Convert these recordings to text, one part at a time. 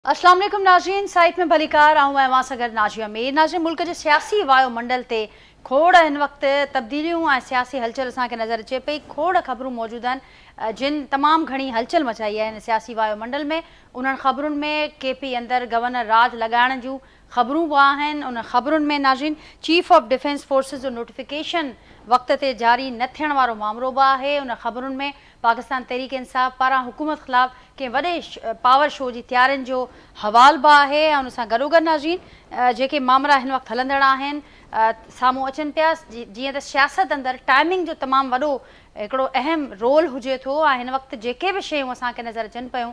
अस्सलाम वालेकुम नाज़रीन, साइट में भलीकार आऊँ मैं सां नाजिया मीर। नाज़रीन, मुल्क के सियासी वायुमंडल ते खोड़ इन वक्त तब्दीलियों और सियासी हलचल असांखे नज़र अचे पई। खोड़ खबरूं मौजूद आहिनि जिन तमाम घणी हलचल मचाई है सियासी वायुमंडल में। उन खबरुनि में केपी अंदर गवर्नर राज लगाइण जूं खबरूं भी आहिनि। उन खबरुनि में नाज़रीन चीफ ऑफ डिफेंस फोर्सिस जो नोटिफिकेशन वक्त ते जारी न थियण वारो मामलो भी आहे। उन खबरुनि में पाकिस्तान तहरीक इंसाफ पारां हुकूमत ख़िलाफ़ कंहिं वॾे पावर शो जी तैयारियुनि जो हवाल भी आहे। ऐं उन सां गॾोगॾु नाज़रीन जेके मामला हिन वक़्तु हलंदड़ आहिनि साम्हूं अचनि पिया, जीअं त सियासत अंदरि टाइमिंग जो तमामु वॾो हिकिड़ो अहम रोल हुजे थो। ऐं हिन वक़्तु जेके बि शयूं असांखे नज़र अचनि पियूं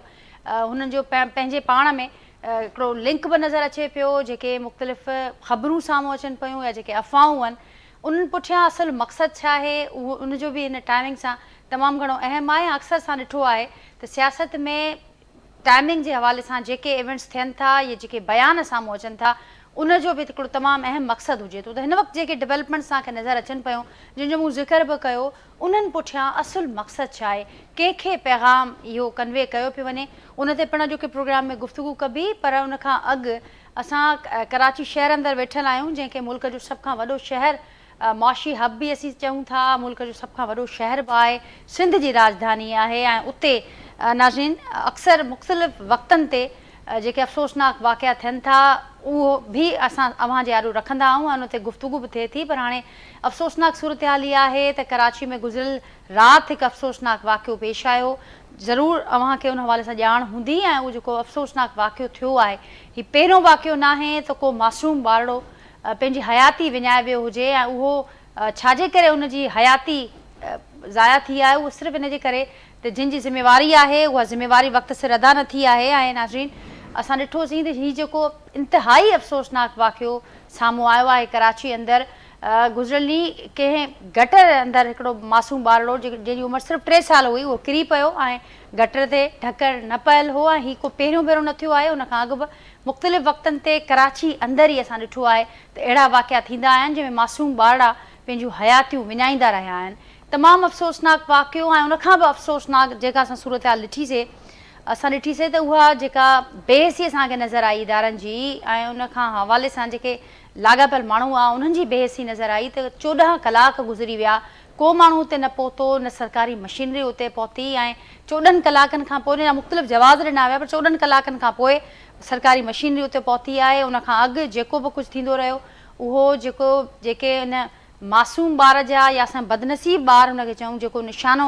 हुननि जो पंहिंजे पाण में हिकिड़ो लिंक बि नज़र अचे पियो। जेके मुख़्तलिफ़ ख़बरूं साम्हूं अचनि पियूं या जेके अफ़वाहूं आहिनि उन्हनि पुठियां असुलु मक़सदु छा आहे उहो उनजो बि हिन टाइमिंग सां तमामु घणो अहम आहे। अक्सर सां ॾिठो आहे त सियासत में टाइमिंग जे हवाले सां जेके इवेंट्स थियनि था या जेके बयान साम्हूं अचनि था उनजो बि हिकिड़ो तमामु अहम मक़सदु हुजे थो। त हिन वक़्तु जेके डेवलपमेंट्स असांखे नज़र अचनि पियूं जिन जो मूं ज़िक्र बि कयो, उन्हनि पुठियां असुलु मक़सदु छा आहे, कंहिंखे पैगाम इहो कन्वे कयो पियो वञे, उन ते पिण जो की प्रोग्राम में गुफ़्तगू कबी। पर उन खां अॻु असां कराची शहर अंदरि वेठल आहियूं, जंहिंखे मुल्क जो सभ खां वॾो शहर मुआशी हब भी असीं चऊं था, मुल्क जो सभ खां वॾो शहर बि आहे, सिंध जी राजधानी आहे। ऐं उते नाज़रीन अक्सर मुख़्तलिफ़ वक़्तनि ते जेके अफ़सोसनाक वाक़िया थियनि था उहो बि असां अव्हां जे आॾो रखंदा आहियूं ऐं उन ते गुफ़्तगू बि थिए थी। पर हाणे अफ़सोसनाक सूरत हाल इहा आहे त कराची में गुज़िरियल राति हिकु अफ़सोसनाक वाक़ियो पेश आयो। ज़रूरु अव्हांखे उन हवाले सां ॼाण हूंदी। ऐं उहो जेको अफ़सोसनाक वाक़ियो थियो आहे हीउ पहिरियों वाक़ियो न आहे त को मासूम ॿारड़ो पंहिंजी हयाती विञाए वियो हुजे ऐं उहो छाजे करे उनजी हयाती ज़ाया थी आहे। उहो सिर्फ़ु इन जे करे त जिन जी ज़िमेवारी आहे उहा ज़िमेवारी वक़्त सिर अदा न थी आहे। ऐं नाज़रीन असां ॾिठोसीं त हीउ जेको इंतिहाई अफ़सोसनाक वाक़ियो साम्हूं आयो आहे कराची अंदरि गुज़िरियल ॾींहुं कंहिं गटर अंदरि हिकिड़ो मासूम ॿारड़ो जंहिंजी उमिरि सिर्फ़ु 3 साल हुई उहो किरी पियो ऐं गटर ते ढकणु न पयल हो। ऐं हीउ को पहिरियों भेरो न थियो आहे, उन खां अॻु बि मुख़्तलिफ़ वक़्तनि ते कराची अंदरि ई असां ॾिठो आहे त अहिड़ा वाक़िया थींदा आहिनि जंहिंमें मासूम ॿारड़ा पंहिंजूं हयातियूं विञाईंदा रहिया आहिनि। तमामु अफ़सोसनाक वाक़ियो। ऐं उनखां बि अफ़सोसनाक जेका असां सूरत हाल ॾिठीसीं त उहा जेका बेहसी असांखे नज़र आई इदारनि जी ऐं उन खां हवाले सां जेके लाॻापियल माण्हू हुआ उन्हनि जी बेहसी नज़र आई त 14 कलाक गुज़री विया, को माण्हू उते न पहुतो, न सरकारी मशीनरी उते पहुती। ऐं 14 कलाकनि खां पोइ जा मुख़्तलिफ़ जवाज़ ॾिना विया, पर 14 कलाकनि खां पोइ सरकारी मशीनरी उते पहुती आहे। उन खां अॻु जेको बि कुझु थींदो रहियो उहो जेके इन मासूम ॿार जा या असां बदनसीब ॿार हुनखे चऊं जेको निशानो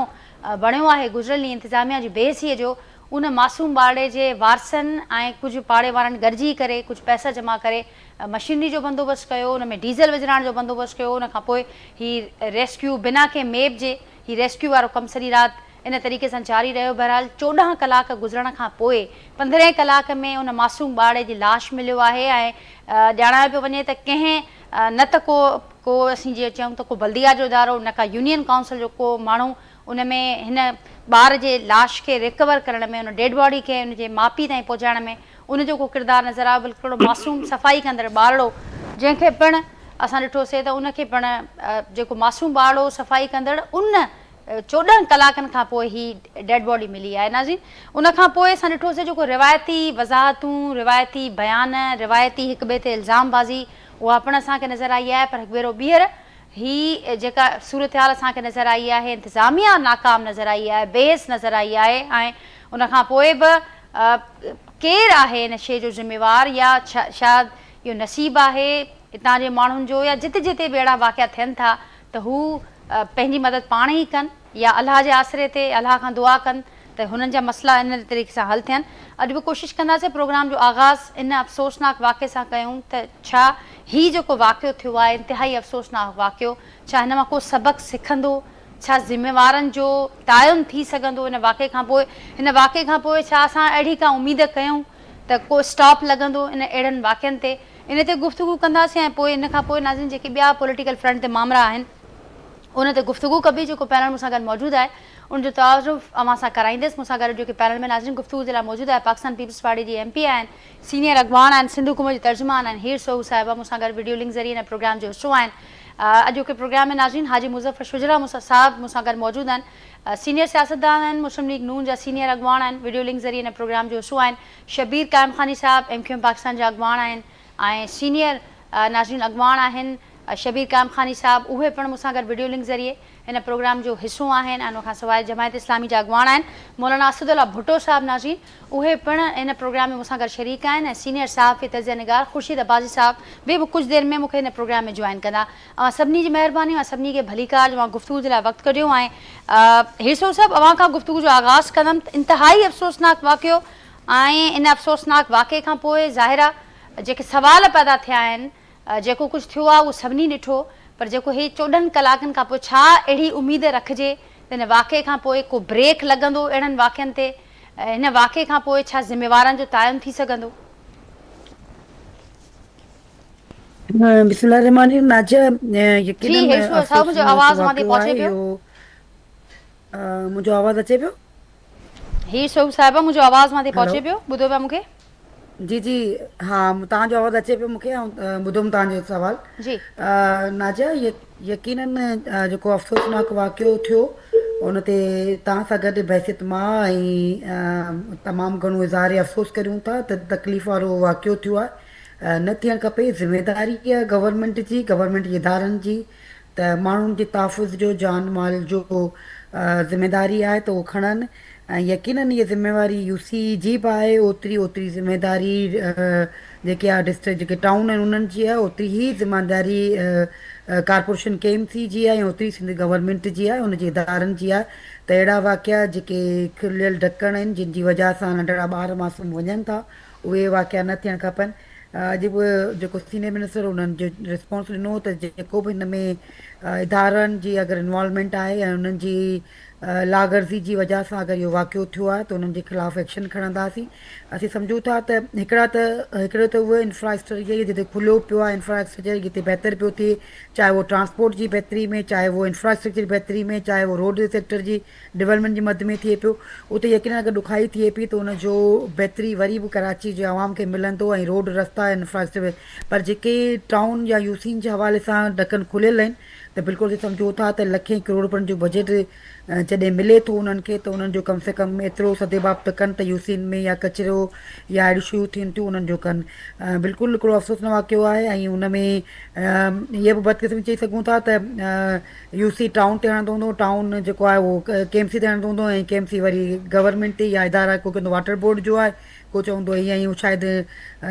बणियो आहे गुज़िरियल ॾींहुं इंतिज़ामिया जी बेहसीअ जो, उन मासूम ॿारड़े जे वारसनि ऐं कुझु पाड़े वारनि गॾिजी करे कुझु पैसा जमा करे मशीनरी जो बंदोबस्तु कयो, उन में डीज़ल विझराइण जो बंदोबस्तु कयो। उन खां पोइ हीउ रेस्क्यू बिना कंहिं मेप जे हीउ रेस्क्यू वारो कमु सॼी राति इन तरीक़े सां जारी रहियो। बहरहाल 14 कलाक गुज़रण खां पोइ 15 कलाक में उन मासूम ॿारड़े जी लाश मिलियो आहे। ऐं ॼाणायो पियो वञे त कंहिं न त को असीं जीअं चयूं त को बल्दिया जो इदारो, न का यूनियन काउंसिल जो को माण्हू उन में हिन ॿार जे लाश खे रिकवर करण में, उन डेड बॉडी खे उनजे माउ पीउ ताईं पहुचाइण में उनजो को किरदारु नज़र आयो। बल्कि हिकिड़ो मासूम सफ़ाई कंदड़ ॿारड़ो जंहिंखे पिणु असां ॾिठोसीं त उनखे पिणु जेको मासूम ॿारड़ो सफ़ाई कंदड़ उन 14 कलाकनि खां पोइ ही डेड बॉडी मिली आहे। नाज़रीन उन खां पोइ असां ॾिठोसीं जेको रिवायती वज़ाहतूं, रिवायती बयान, रिवायती हिक ॿिए ते इल्ज़ामबाज़ी उहा पिणु असांखे नज़र आई आहे। पर हिकु भेरो ॿीहर ही जेका सूरत हाल असांखे नज़र आई आहे, इंतिज़ामिया नाकाम नज़र आई आहे, बेहस नज़र आई आहे। ऐं उन खां पोइ बि केरु आहे इन शइ जो ज़िम्मेवार या शायदि इहो नसीबु आहे हितां जे माण्हुनि जो या जिते जिते बि अहिड़ा वाक़िया थियनि था त हू पंहिंजी मदद पाण ई कनि या अलाह जे आसिरे ते अलाह खां दुआ कनि त हुननि जा मसइला इन तरीक़े सां हल थियनि। अॼु बि कोशिशि कंदासीं प्रोग्राम जो आगाज़ इन अफ़सोसनाक वाक़े सां कयूं त छा हीउ जेको वाक़ियो थियो आहे इंतिहाई अफ़सोसनाक वाक़ियो, छा हिन मां को सबक़ु सिखंदो, छा ज़िम्मेवारनि जो तायुन थी सघंदो हिन वाक़े खां पोइ। हिन वाक़े खां पोइ छा असां अहिड़ी का उमेद कयूं त को स्टॉप लॻंदो इन अहिड़नि वाक़ियनि ते, इन ते गुफ़्तगू कंदासीं। ऐं पोइ इन खां पोइ नाज़रीन जेके ॿिया पॉलिटिकल फ्रंट ते मामला आहिनि उन ते गुफ़्तगू कबी। जेको पैनल मूंसां गॾु मौजूदु आहे उनजो तारुफ़ अवां सां कराईंदसि। मूंसां गॾु जेके पैनल में नाज़रीन गुफ़्तगू जे लाइ मौजूदु आहे पाकिस्तान पीपल्स पार्टी जी MP आहिनि, सीनियर अॻवान आहिनि, सिंध हुकूमत जी तर्जुमान आहिनि हीर सोहू साहिबा, मूंसां गॾु वीडियो लिंक ज़रिए हिन प्रोग्राम जो हिसो आहिनि। अॼोके प्रोग्राम में नाज़रीन हाजी मुज़फ़र शुजरा साहब मूंसां गॾु मौजूदु आहिनि। सीनियर सियासतदान आहिनि, मुस्लिम लीग नून जा सीनियर अॻवान आहिनि, वीडियो लिंक ज़रिए हिन प्रोग्राम जो हिसो आहिनि। शबीर कायमखानी साहब MQM पाकिस्तान जा अॻवान आहिनि ऐं सीनियर नाज़रीन अॻवान आहिनि शबीर कायमखानी साहब, उहे पिणु मूंसां गॾु वीडियो लिंक ज़रिए हिन प्रोग्राम जो हिसो आहिनि। ऐं उन खां सवाइ जमायत इस्लामी जा अॻवान आहिनि मौलाना असदुल्ला भुट्टो साहब नाज़रीन, उहे पिणु हिन प्रोग्राम में मूंसां गॾु शरीक आहिनि। ऐं सीनियर साहब तज़िया निगार ख़ुर्शीद अब्बासी साहब बि कुझु देरि में मूंखे हिन प्रोग्राम में जॉइन कंदा। सभिनी जी महिरबानी, ऐं सभिनी खे भलीकार जो गुफ़्तगू जे लाइ वक़्तु कढियो। ऐं हिसो सभु अवां खां गुफ़्तगू जो आगाज़ कंदमि त इंतिहाई अफ़सोसनाक वाक़ियो ऐं इन अफ़सोसनाक वाक़े खां पोइ ज़ाहिर आहे जेके सवाल पैदा थिया आहिनि, जेको कुझु थियो आहे उहो सभिनी ॾिठो, पर जेको ही 14 कलाकनि खां पोइ छा अहिड़ी उमेद रखिजे त हिन वाक़े खां पोइ को ब्रेक लॻंदो अहिड़नि वाक़िअनि ते, हिन वाक़े खां पोइ छा ज़िम्मेवारनि जो तयन थी सघंदो? बिस्मिल्लाहिर्रहमानिर्रहीम। नाज़िया, जी हेठि साहब मुंहिंजो आवाज़ मां ते पहुचे पियो? मुंहिंजो आवाज़ अचे पियो? ही साहिबा मुंहिंजो आवाज़ मां ते हेलो, पहुचे पियो? ॿुधो पिया मूंखे? जी जी, हा तव्हांजो आवाज़ु अचे पियो मूंखे ऐं ॿुधुमि तव्हांजो सुवालु। जी नाज़िया, यकीनन जेको अफ़सोसनाक वाक़ियो थियो उन ते तव्हां सां गॾु बहसियत मां ऐं तमामु घणो इज़हार अफ़सोस करियूं था त तकलीफ़ वारो वाक़ियो थियो आहे। न थियणु खपे। ज़िमेदारी आहे गवर्नमेंट जी, गवर्नमेंट जे इदारनि जी त माण्हुनि जे तहफ़ुज़ जो, जान माल जो ज़िमेदारी आहे त उहो खणनि। ऐं यकीनन इहा ज़िमेवारी UC जी बि आहे, ओतिरी ज़िमेदारी जेके आहे डिस्ट्रिक्ट जेके टाउन आहिनि उन्हनि जी आहे, ओतिरी ई ज़िमेदारी कॉर्पोरेशन KMC जी आहे, ऐं ओतिरी सिंध गवर्नमेंट जी आहे, उनजे इदारनि जी आहे त अहिड़ा वाक़िया जेके खुलियल ढकण आहिनि जिन जी वजह सां नंढड़ा ॿार मासूम वञनि था, उहे वाक़िया न थियणु खपनि। अॼु बि जेको सीनियर मिनिस्टर उन्हनि जो रिस्पॉन्स ॾिनो त जेको बि हिन में इदारनि जी अगरि इन्वॉल्वमेंट आहे ऐं उन्हनि जी लागर्ज़ी जी वजह सां अगरि इहो वाक़ियो थियो आहे त उन्हनि जे ख़िलाफ़ु एक्शन खणंदासीं। असीं सम्झूं था त हिकिड़ो त उहो इंफ्रास्ट्रक्चर जिते खुलियो पियो आहे, इंफ्रास्ट्रक्चर जिते बहितर पियो थिए, चाहे उहो ट्रांसपोर्ट जी बहितरी में, चाहे उहो इंफ्रास्ट्रक्चर जी बहितरी में, चाहे उहो रोड सेक्टर जी डेवलपमेंट जे मद में थिए पियो, उते यकीन अगरि ॾुखाई थिए पई त उनजो बहितरी वरी बि कराची जे आवाम खे मिलंदो ऐं रोड रस्ता इंफ्रास्ट्रक्चर। पर जेके टाउन या UC जे हवाले सां ढकनि खुलियल आहिनि त बिल्कुलु सम्झो था त लखें करोड़नि जो बजट जॾहिं मिले थो उन्हनि खे त उन्हनि जो कम से कम एतिरो सदेबाब त कनि त UC में या कचिरो या अहिड़ियूं शयूं थियनि थियूं उन्हनि जो कनि। बिल्कुलु हिकिड़ो अफ़सोस न वाक़ियो आहे। ऐं उन में इहे बि बदकिस्मती चई सघूं था त UC टाउन ते हणंदो हूंदो, टाउन जेको आहे उहो KMC ते हणंदो हूंदो, ऐं KMC वरी गवर्नमेंट ते या इदारा को कंदो वाटर बोर्ड जो आहे, को चवंदो ईअं ई शायदि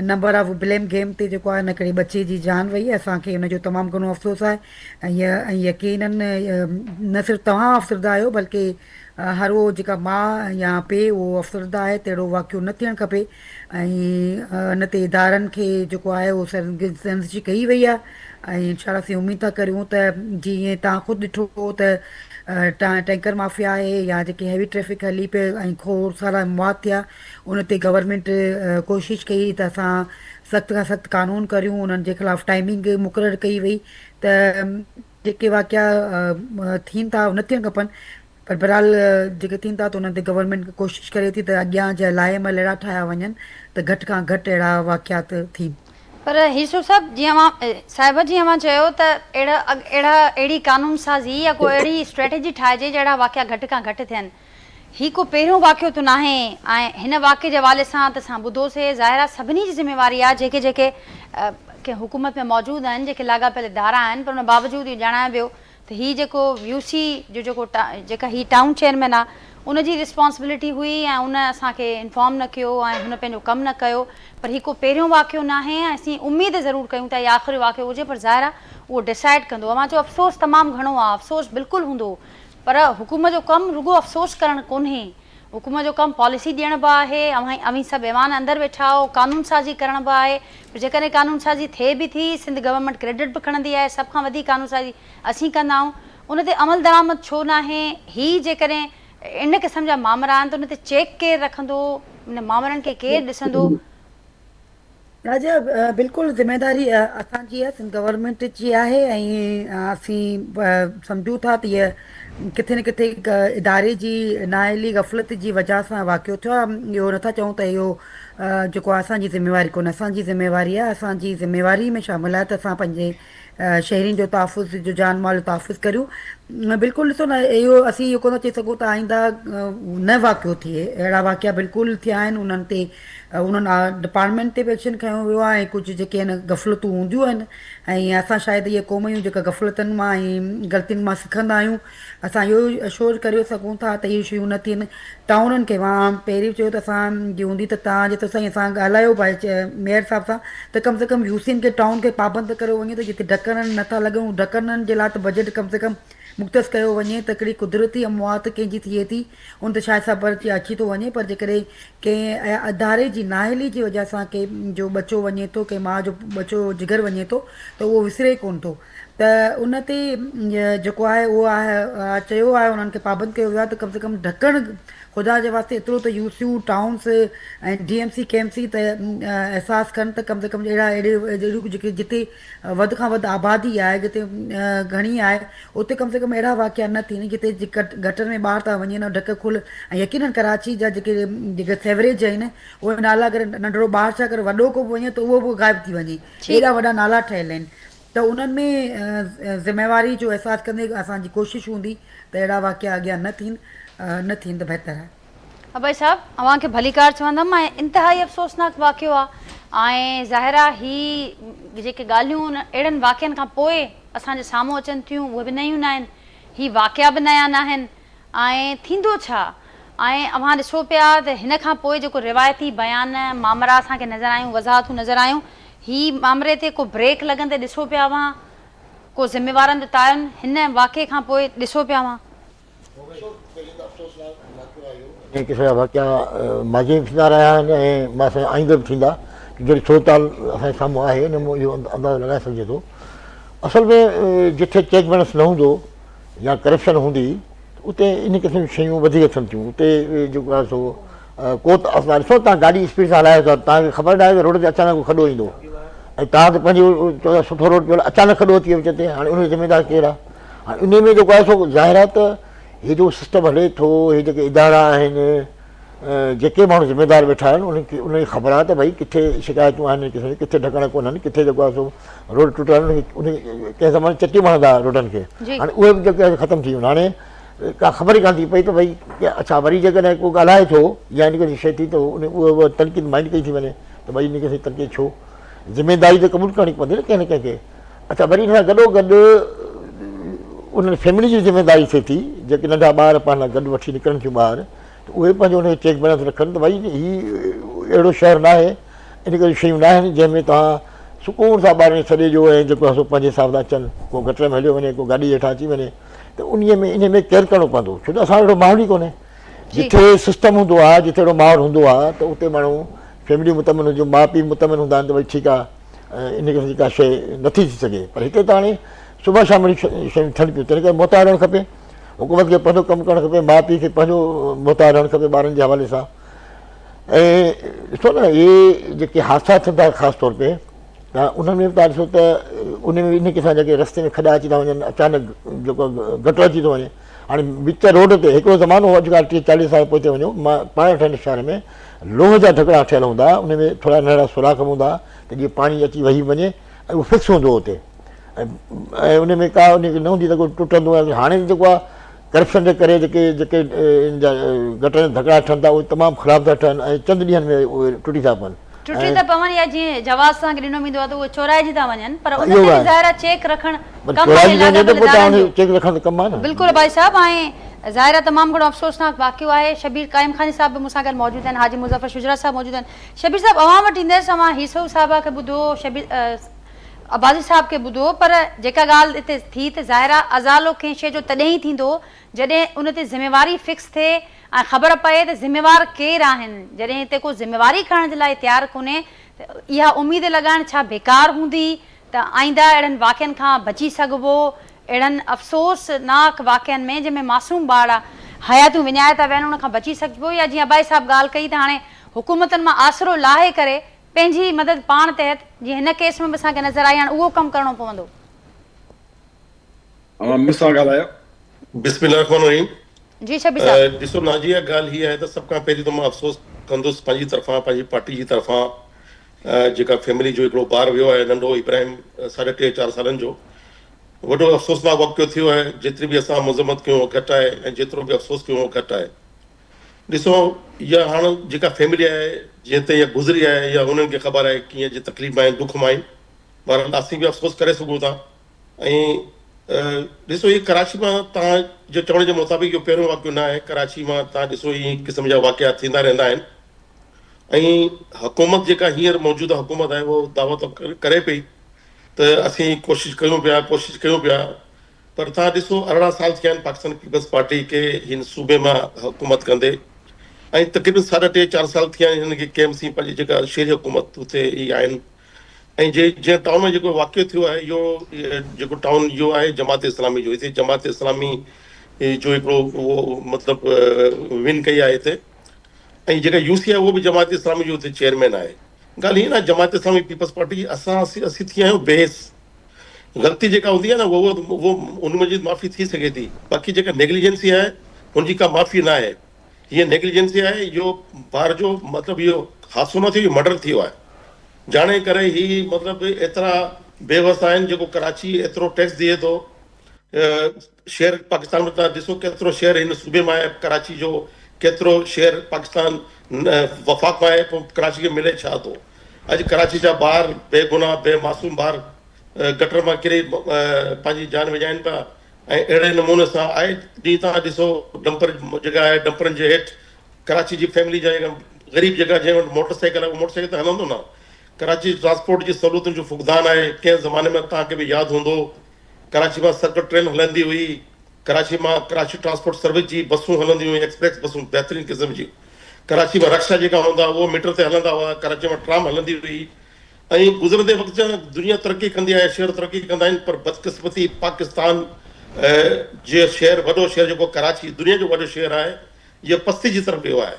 नंबर ऑफ ब्लेम गेम ते जेको आहे न हिकिड़े बचे जी जान वई। असांखे हुनजो तमामु घणो अफ़सोस आहे। ऐं यकीनन न सिर्फ़ु तव्हां अफ़सरदा आहियो बल्कि हर उहो जेका माउ या पीउ उहो अफ़सरदा आहे त अहिड़ो वाक़ियो न थियणु खपे। ऐं हिन ते इदारनि खे जेको आहे उहो संज़िशी कई वई आहे। ऐं इंशाअल्लाह असीं उमेद था करियूं त जीअं तव्हां ख़ुदि ॾिठो त टैंकर माफ़िया आहे या जेके हैवी ट्रैफ़िक हली पियो ऐं खोड़ सारा मौत थिया, उन ते गवर्नमेंट कोशिशि कई त असां सख़्त खां सख़्तु कानून करियूं, उन्हनि जे ख़िलाफ़ु टाइमिंग मुक़ररु कई वई त जेके वाक़िया थियनि था उहे न थियणु खपनि। पर बहरहाल जेके थियनि था त उन्हनि ते गवर्नमेंट कोशिशि करे थी त अॻियां जा लाइमल अहिड़ा ठाहिया वञनि त घटि खां घटि अहिड़ा वाक़ियात थियनि। पर हिसो साहब जीअं साहिब जीअं मां चयो त अहिड़ी कानून साज़ी या को अहिड़ी स्ट्रेटेजी ठाहिजे जहिड़ा वाक़िया घटि खां घटि थियनि। ही को पहिरियों वाक़ियो त न आहे ऐं हिन वाक़े जे हवाले सां त असां ॿुधोसीं ज़ाहिर आहे सभिनी जी ज़िम्मेवारी आहे जेके जेके के हुकूमत में मौजूदु आहिनि, जेके लाॻापियल इदारा आहिनि, पर उन बावजूदि इहो ॼाणायो वियो त हीउ जेको UC जो जेका ही टाउन चेयरमैन आहे उनजी रिस्पॉन्सिबिलिटी हुई ऐं उन असांखे इंफॉर्म न कयो ऐं हुन पंहिंजो कमु न कयो। पर ही को पहिरियों वाक़ियो न आहे ऐं असीं उमेद ज़रूरु कयूं था इहा आख़िरी वाक़ियो हुजे, पर ज़ाहिर आहे उहो डिसाइड कंदो। मां चयो अफ़सोस तमामु घणो आहे, अफ़सोस बिल्कुलु हूंदो, पर हुकूमत जो कमु रुॻो अफ़सोस करणु कोन्हे। हुकूमत जो कमु पॉलिसी ॾियण बि आहे, अवी सभु ऐवान अंदरि वेठा हो, कानून साज़ी करण बि आहे। जेकॾहिं कानून साज़ी थिए बि थी, सिंध गवर्नमेंट क्रेडिट बि खणंदी आहे, सभ खां वधीक कानून साज़ी असीं कंदा आहियूं। उन ते अमल दरामद छो न आहे? ही जेकॾहिं इन क़िस्म जा मामला आहिनि त उन ते चेक केरु रखंदो, इन मामलनि खे केरु ॾिसंदो? राजा, बिल्कुलु ज़िमेदारी असांजी आहे, सिंध गवर्नमेंट जी आहे। ऐं असीं सम्झूं था त इहा किथे न किथे इदारे जी नाअहली गफ़लत जी वजह सां वाक़ियो थियो आहे। इहो नथा चऊं त इहो जेको आहे असांजी ज़िमेवारी कोन्हे, असांजी ज़िमेवारी आहे। असांजी ज़िमेवारी में शामिल आहे त असां पंहिंजे शहरीन जो तहफ़ुज़ जो जान माल जो तहफ़ुज़ करियूं। बिल्कुलु ॾिसो न, इहो असीं इहो कोन चई सघूं त आईंदा न वाक़ियो थिए। अहिड़ा वाक़िया बिल्कुलु थिया आहिनि, उन्हनि ते उन्हनि डिपार्टमेंट ते बि एक्शन खयो वियो आहे, ऐं कुझु जेके आहिनि गफ़लतूं हूंदियूं आहिनि, ऐं असां शायदि इहे क़ौम आहियूं जेका गफ़लतनि मां ऐं ग़लतियुनि मां सिखंदा आहियूं। असां इहो अशोर करे सघूं था त इहे शयूं न थियनि। टाउननि खे मां पहिरीं चयो त असांजी हूंदी त तव्हां जेतिरो साईं असां ॻाल्हायो भाई मेयर साहिब सां, त कम से कम यूसिन खे टाउन खे पाबंद कयो वञे, त जिते ढकनि नथा लॻूं, ढकनि जे लाइ त बजट कम से कम मुख़्तस कयो वञे। त हिकिड़ी कुदरती अमवात कंहिंजी थिए थी उन त शायदि सबर अची थो वञे, पर जेकॾहिं कंहिं अदारे जी नाअहली जी वजह सां कंहिं जो बचो वञे थो, कंहिं माउ जो बचो जिगर वञे थो, त उहो विसरे कोन थो। त उन ते जेको आहे उहो आहे, चयो आहे उन्हनि खे पाबंद कयो वियो आहे त कम से कम ढकणु ख़ुदा जे वास्ते एतिरो त यूसियूं टाउन्स ऐं DMC KMC त एहसासु कनि त कम से कम अहिड़ियूं जेके जिते वधि खां वधि आबादी आहे, जिते घणी आहे, उते कम से कम अहिड़ा वाक़िया न थियनि जिते गटर में ॿार था वञनि ढक खुल। ऐं यकीननि कराची जा जेके सेवरेज आहिनि उहे नाला अगरि नंढिड़ो ॿारु छा करे वॾो को बि वञे त उहो बि ग़ाइबु थी वञे, ठीकु। एॾा वॾा नाला ठहियल आहिनि। त उन्हनि में ज़िम्मेवारी जो अहसासु कंदे असांजी कोशिशि हूंदी त अहिड़ा वाक़िया अॻियां न थियनि त बहितर आहे। अभय साहब, अव्हांखे भलीकार चवंदमि, ऐं इंतिहाई अफ़सोसनाक वाक़ियो आहे। ऐं ज़ाहिरा ही जेके ॻाल्हियूं अहिड़नि वाक़ियनि खां पोइ असांजे साम्हूं अचनि थियूं, उहे बि नयूं न आहिनि, ही वाक़िया बि नया न आहिनि। ऐं थींदो छा? ऐं अव्हां ॾिसो पिया त हिन खां पोइ जेको रिवायती बयान मामरा असांखे नज़र आयूं, वज़ाहतूं नज़र आयूं, ही मामरे ते को ब्रेक लॻंदे ॾिसो पिया अव्हां, को ज़िम्मेवारनि जो तायुन हिन वाक़िए खां पोइ ॾिसो पिया अव्हां? किसी वाक़िया माज़ी में थींदा रहिया आहिनि ऐं मां आईंदो बि थींदा, जहिड़ी सोचाल असांजे साम्हूं आहे हिन में इहो अंदाज़ो लॻाए सघिजे थो। असल में जिथे चेक बैलेंस न हूंदो या करप्शन हूंदी उते इन क़िस्म जूं शयूं वधीक थियनि थियूं। उते जेको आहे सो को त असां ॾिसो तव्हां गाॾी स्पीड सां हलायो था, तव्हांखे ख़बर न आहे त रोड ते अचानक खॾो ईंदो, ऐं तव्हां त पंहिंजो चओ सुठो रोड पियो अचानक खॾो अची वियो विच ते, हाणे उनजो ज़िमेदार केरु आहे? हाणे उन में जेको आहे सो ज़ाहिर आहे त हीअ जो सिस्टम हले थो, हीअ जेके इदारा आहिनि, जेके माण्हू ज़िमेदार वेठा आहिनि उनखे ख़बर आहे त भई किथे शिकायतूं आहिनि, किथे ढकण कोन्हनि, किथे जेको आहे सो रोड टुटियल आहिनि, उन कंहिं ज़माने चटियूं मारंदा रोडनि खे, हाणे उहे बि जेके ख़तमु थी वियूं। हाणे का ख़बर ई कान थी पई त भई अच्छा वरी जेकॾहिं को ॻाल्हाए थो या इन करे शइ थी त उहा तनक़ीद माइंड कई थी वञे त भई इन खे तनक़ीद छो, ज़िमेदारी त क़बूल करणी पवंदी न कंहिं न कंहिंखे। अच्छा वरी हिन सां गॾोगॾु उन्हनि फैमिली जी ज़िमेदारी थिए थी, जेके नंढा ॿार पाण गॾु वठी निकिरनि थियूं ॿार, त उहे पंहिंजो उनखे चेक बैलेंस रखनि त भई हीउ अहिड़ो शहर न आहे, इन करे शयूं न आहिनि जंहिंमें तव्हां सुकून सां ॿारनि खे छॾे ॾियो ऐं जेको आहे सो पंहिंजे हिसाब सां अचनि, को गटर में हलियो वञे, को गाॾी हेठां अची वञे, त इन में केयर करिणो पवंदो, छो त असां वटि माहौल ई कोन्हे। जिथे सिस्टम हूंदो आहे, जिथे अहिड़ो माहौल हूंदो आहे त उते माण्हू फैमिली मुतमिन हुजे, माउ पीउ मुतमिन हूंदा आहिनि त भई ठीकु आहे, इन खे का शइ नथी थी सघे। पर हिते त हाणे सुबुह शाम शयूं थियनि पियूं, तंहिं करे मोहताज रहणु खपे, हुकूमत खे पंहिंजो कमु करणु खपे, माउ पीउ खे पंहिंजो मोहताज रहणु खपे ॿारनि जे हवाले सां। ऐं ॾिसो न इहे जेके हादसा थियनि था ख़ासि तौर ते, त उन्हनि में बि तव्हां ॾिसो त उन में इन क़िस्म जेके रस्ते में खॾा अची था वञनि, अचानक जेको गटर अची थो वञे। हाणे विच रोड ते हिकिड़ो ज़मानो हो, अॼुकल्ह 30-40 साल पोइ वञो, मां पाण ठहियल शहर में लोह जा ढकड़ा ठहियल हूंदा, उन में थोरा नंढड़ा सुराख हूंदा त जीअं पाणी अची वही वञे ऐं उहो फिक्स हूंदो हुते, ऐं उन में का उनखे न हूंदी त को टुटंदो आहे। हाणे जेको आहे करप्शन जे करे जेके गटर जा ढकड़ा ठहनि था उहे तमामु ख़राबु था ठहनि ऐं चंद ॾींहंनि में उहे टुटी था पवनि। टुटी त पवनि या जीअं जवाज़ सां ॾिनो वेंदो आहे त उहे चोराइजी था वञनि, पर उन ते ज़ाहिर चेक रखणु चेक रखण त कमु आहे न। बिल्कुलु भाई साहब, ऐं ज़ाहिर तमामु घणो अफ़सोसनाक वाक़ियो आहे। शबीर काइम खानी साहब बि मूंसां गॾु मौजूदु आहिनि, हाजी मुज़फ़र शुजरा साहब मौजूदु आहिनि। शबीर साहब, अवां वटि ईंदसि, अवां हीसो साहिबा खे ॿुधो, शबीर अब्बासी साहब खे ॿुधो, पर जेका ॻाल्हि हिते थी त ज़ाहिर अज़ालो कंहिं शइ जो तॾहिं ई थींदो जॾहिं उन ते ज़िम्मेवारी फिक्स थिए ऐं ख़बर पए त ज़िम्मेवार केरु आहिनि। जॾहिं हिते को ज़िम्मेवारी खणण जे लाइ तयारु कोन्हे त इहा उमेद लॻाइणु छा बेकार हूंदी त आईंदा अहिड़नि वाक़ियनि खां बची सघिबो? अहिड़नि अफ़सोसनाक वाक़ियनि में जंहिंमें मासूम ॿार हयातूं विञाए था वञनि, उनखां बची सघिबो? या जीअं अब्बासी साहब ॻाल्हि कई त हाणे हुकूमतनि मां आसिरो लाहे करे पंहिंजी मदद पाण तहत, जीअं हिन केस में बि असांखे नज़र आई, हाणे उहो कमु करणो पवंदो? जी शबीर साहब। ॾिसो नाजिया, ॻाल्हि हीअ आहे त सभ खां पहिरीं त मां अफ़सोस कंदुसि पंहिंजी तरफ़ां, पंहिंजी पार्टी जी तरफ़ां, जेका फैमिली जो हिकिड़ो ॿारु वियो आहे नंढो इब्राहिम 3.5-4 सालनि जो, वॾो अफ़सोसनाक वाक़ियो थियो आहे। जेतिरी बि असां मज़म्मत कयूं घटि आहे ऐं जेतिरो बि अफ़सोस कयूं घटि आहे। ॾिसो, इहा हाणे जेका फैमिली आहे जीअं त इहा गुज़री आहे, या उन्हनि खे ख़बर आहे कीअं जी तकलीफ़ आहिनि, दुख में आहिनि, पर असीं बि अफ़सोस करे सघूं था। ऐं ॾिसो, हीअ कराची मां तव्हांजे चवण जे मुताबिक़ इहो पहिरियों वाक़ियो न आहे। कराची मां तव्हां ॾिसो हीअ क़िस्म जा वाक़िया थींदा रहंदा आहिनि। ऐं हुकूमत जेका हींअर मौजूदा हुकूमत आहे उहो दावो त करे पई त असीं कोशिशि कयूं पिया, पर तव्हां ॾिसो 18 साल थिया आहिनि पाकिस्तान पीपल्स पार्टी खे हिन सूबे मां हुकूमत कंदे, ऐं तक़रीबन 3.5-4 साल थिया आहिनि हिन खे KMC पंहिंजी जेका शहरी हुकूमत उते ई आहिनि। ऐं जीअं टाउन में जेको वाक़ियो थियो आहे, इहो जेको टाउन इहो आहे जमात इस्लामी जो। हिते जमात इस्लामी जो हिकिड़ो उहो मतिलबु विन कई आहे हिते, ऐं जेका UC आहे उहो बि जमात इस्लामी जो हुते चेयरमैन आहे। ॻाल्हि हीअ न, जमात इस्लामी पीपल्स पार्टी असीं थी आहियूं बेस। ग़लती जेका हूंदी आहे न उहो उन जी माफ़ी थी सघे थी, बाक़ी जेका नेग्लिजेंसी आहे हुनजी का माफ़ी न आहे। हीअ नेग्लिजेंसी आहे, इहो ॿार जो मतिलबु इहो हादसो न थियो, इहो मर्डर थियो आहे जाणे करे। ही मतिलबु एतिरा बेवस आहिनि, जेको कराची एतिरो टैक्स ॾिए थो। शहर पाकिस्तान में तव्हां ॾिसो केतिरो शहर हिन सूबे मां आहे कराची जो, केतिरो शहर पाकिस्तान वफ़ाक़ में आहे, पोइ कराची खे मिले छा थो? अॼु कराची जा ॿार बेगुनाह बेमासूम ॿार गटर मां किरी पंहिंजी जान विञाइनि पिया। ऐं अहिड़े नमूने सां आहे ॾींहुं तव्हां ॾिसो डंपर जेका आहे, डंपरनि जे हेठि कराची जी फैमिली जा ग़रीब जेका जंहिं वटि मोटरसाइकिल आहे, मोटरसाइकिल त हलंदो न। कराची ट्रांसपोर्ट जी सहूलियतुनि जो फुक़दान आहे। कंहिं ज़माने में तव्हांखे बि यादि हूंदो, कराची मां सर्कल ट्रेन हलंदी हुई, कराची मां कराची ट्रांसपोर्ट सर्विस जी बसूं हलंदी हुयूं, एक्सप्रेस बसूं बहितरीन क़िस्म जी। कराची में रक्षा जेका हूंदा उहो मीटर ते हलंदा हुआ, कराची में ट्राम हलंदी हुई। ऐं गुज़रंदे वक़्त जा दुनिया तरक़ी कंदी आहे, शहर तरक़ी कंदा आहिनि, पर बदकिस्मती पाकिस्तान जे शहर, वॾो शहर जेको कराची दुनिया जो वॾो शहर आहे, इहा पस्ती जी तरफ़ वियो आहे।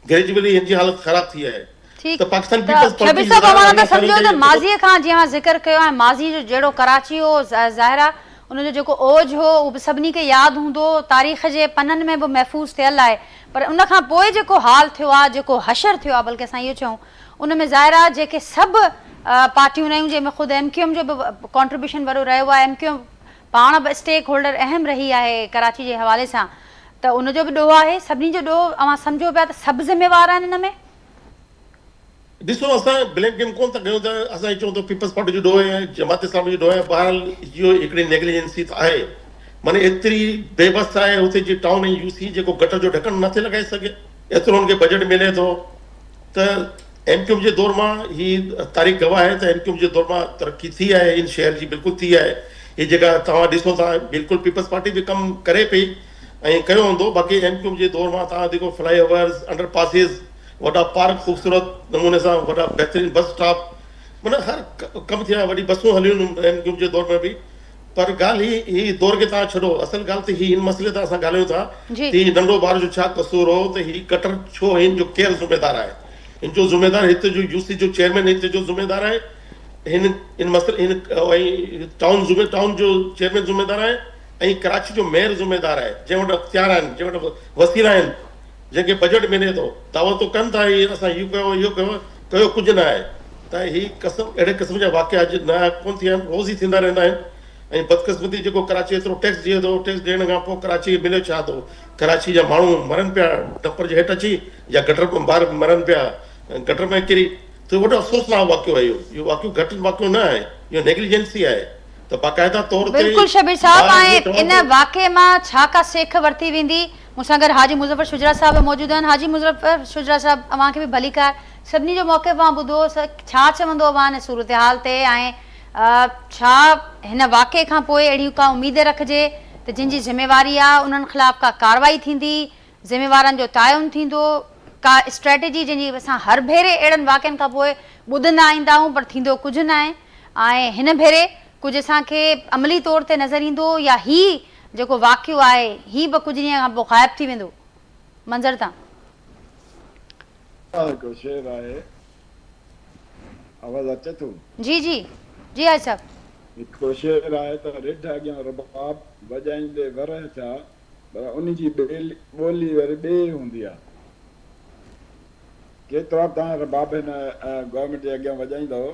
ग्रेजुअली हिन जी हालत ख़राब थी आहे। ठीक, त पाकिस्तान पीपल्स शबीर पार्टी साहब अवां नथा सम्झो त माज़ीअ खां जीअं मां ज़िक्र कयो आहे, माज़ी जो जहिड़ो कराची हो, ज़ाहिर आहे उनजो जेको ओज हो उहो बि सभिनी खे यादि हूंदो, तारीख़ जे पननि में बि महफ़ूज़ थियल आहे। पर उन खां पोइ जेको हाल थियो आहे, जेको हशर थियो आहे, बल्कि असां इहो चऊं, उन में ज़ाहिर आहे जेके सभु पार्टियूं आहियूं, जंहिंमें ख़ुदि MQM जो बि कॉन्ट्रीब्यूशन वॾो रहियो आहे, MQM पाण बि स्टेक होल्डर अहम रही आहे कराची जे हवाले सां, त उनजो बि ॾोह आहे। सभिनी जो ॾोह अवां सम्झो पिया त सभु ज़िम्मेवार आहिनि हिन में। ॾिसो, असां ब्लेम गेम कोन था कयूं त असां चऊं त पीपल्स पार्टी जो ॾोह आहे, जमात इस्लामी जो ॾोह आहे। बहरहाल इहो हिकिड़ी नेग्लिजेंसी त आहे, माने एतिरी बेबस आहे हुते जी टाउन ऐं UC जेको गटर जो ढकण नथे लॻाए सघे, एतिरो हुनखे बजट मिले थो। त MQM जे दौर मां ही तारीख़ गवाह आहे त MQM जे दौर मां तरक़ी थी आहे इन शहर जी, बिल्कुलु थी आहे। हीअ जेका तव्हां ॾिसो था, बिल्कुलु पीपल्स पार्टी बि कमु करे पई ऐं कयो हूंदो। बाक़ी MQM जे दौर मां तव्हां जेको फ्लाईओवर्स, अंडरपासिस, वॾा पार्क ख़ूबसूरत नमूने सां, वॾा बहितरीन बस स्टॉप, माना हर कमु थिया, वॾी बसूं हलियूं MQM जे दौर में बि। पर ॻाल्हि ही दौर खे तव्हां छॾो, असल ॻाल्हि त हिन मसइले ते असां ॻाल्हायूं था त हीउ नंढो ॿार जो छा कसूर हो, त हीउ गटर छो, हिन जो केरु ज़िम्मेदार आहे? हिन जो ज़िम्मेदार हिते जो UC जो चेयरमैन हिते जो ज़िम्मेदार आहे, हिन मसइले हिन टाउन जो चेयरमैन ज़िम्मेदार आहे, ऐं कराची जो मेयर ज़िम्मेदार आहे, जंहिं वटि अख़्तियार आहिनि, जंहिं वटि वसीला आहिनि, जंहिंखे बजट मिले थो। दावो तो कनि था असां इहो कयो कुझु न आहे। त ही अहिड़े क़िस्म जा वाक़िया अॼु नया कोन थिया आहिनि, रोज़ ई थींदा रहंदा आहिनि। ऐं बदकिस्मती जेको कराची एतिरो टैक्स ॾिए थो, टैक्स ॾियण खां पोइ कराची खे मिले छा थो? कराची जा माण्हू मरनि पिया डंपर जे हेठि अची, या गटर में ॿार मरनि पिया गटर में किरी। त वॾो अफ़सोसनाक वाक़ियो आहे इहो वाक़ियो घटि वाक़ियो न आहे, इहो नेग्लिजेंसी आहे। त बाक़ाइदा तौर ते बिल्कुलु शबीर साहब, ऐं इन वाक़े मां छा का सेख वरिती वेंदी? मूंसां गॾु हाजी मुज़फ़र शुजरा साहब मौजूदु आहिनि। हाजी मुज़फ़र शुजरा साहब, अव्हांखे बि भलीकार, सभिनी जो मौक़िफ़ अवां ॿुधो, छा चवंदो अवां हिन सूरत हाल ते, ऐं छा हिन वाक़े खां पोइ अहिड़ियूं का उमेद रखिजे त जिन जी ज़िम्मेवारी आहे उन्हनि ख़िलाफ़ का कार्रवाई थींदी, ज़िम्मेवारनि जो तयन थींदो, का स्ट्रेटेजी जंहिंजी असां हर भेरे अहिड़नि वाक़िअनि खां पोइ ॿुधंदा ईंदा आहियूं, पर थींदो कुझु न आहे। ऐं हिन भेरे कुझु असांखे अमली तौर ते नज़र ईंदो, या ही जेको वाक़ियो आहे ही बि कुझु ॾींहं खां पोइ ग़ाइब थी वेंदो? मंज़र तां शेर आहे, आवाज़ अचे थो? जी जी जी हाजी साहब। हिकिड़ो शेर आहे त रिढ अॻियां रबाब वॼाईंदे वर थिया, पर उन जी ॿोली वरी ॿिए हूंदी आहे। केतिरा तव्हां रबाब हिन गवर्नमेंट जे अॻियां वॼाईंदव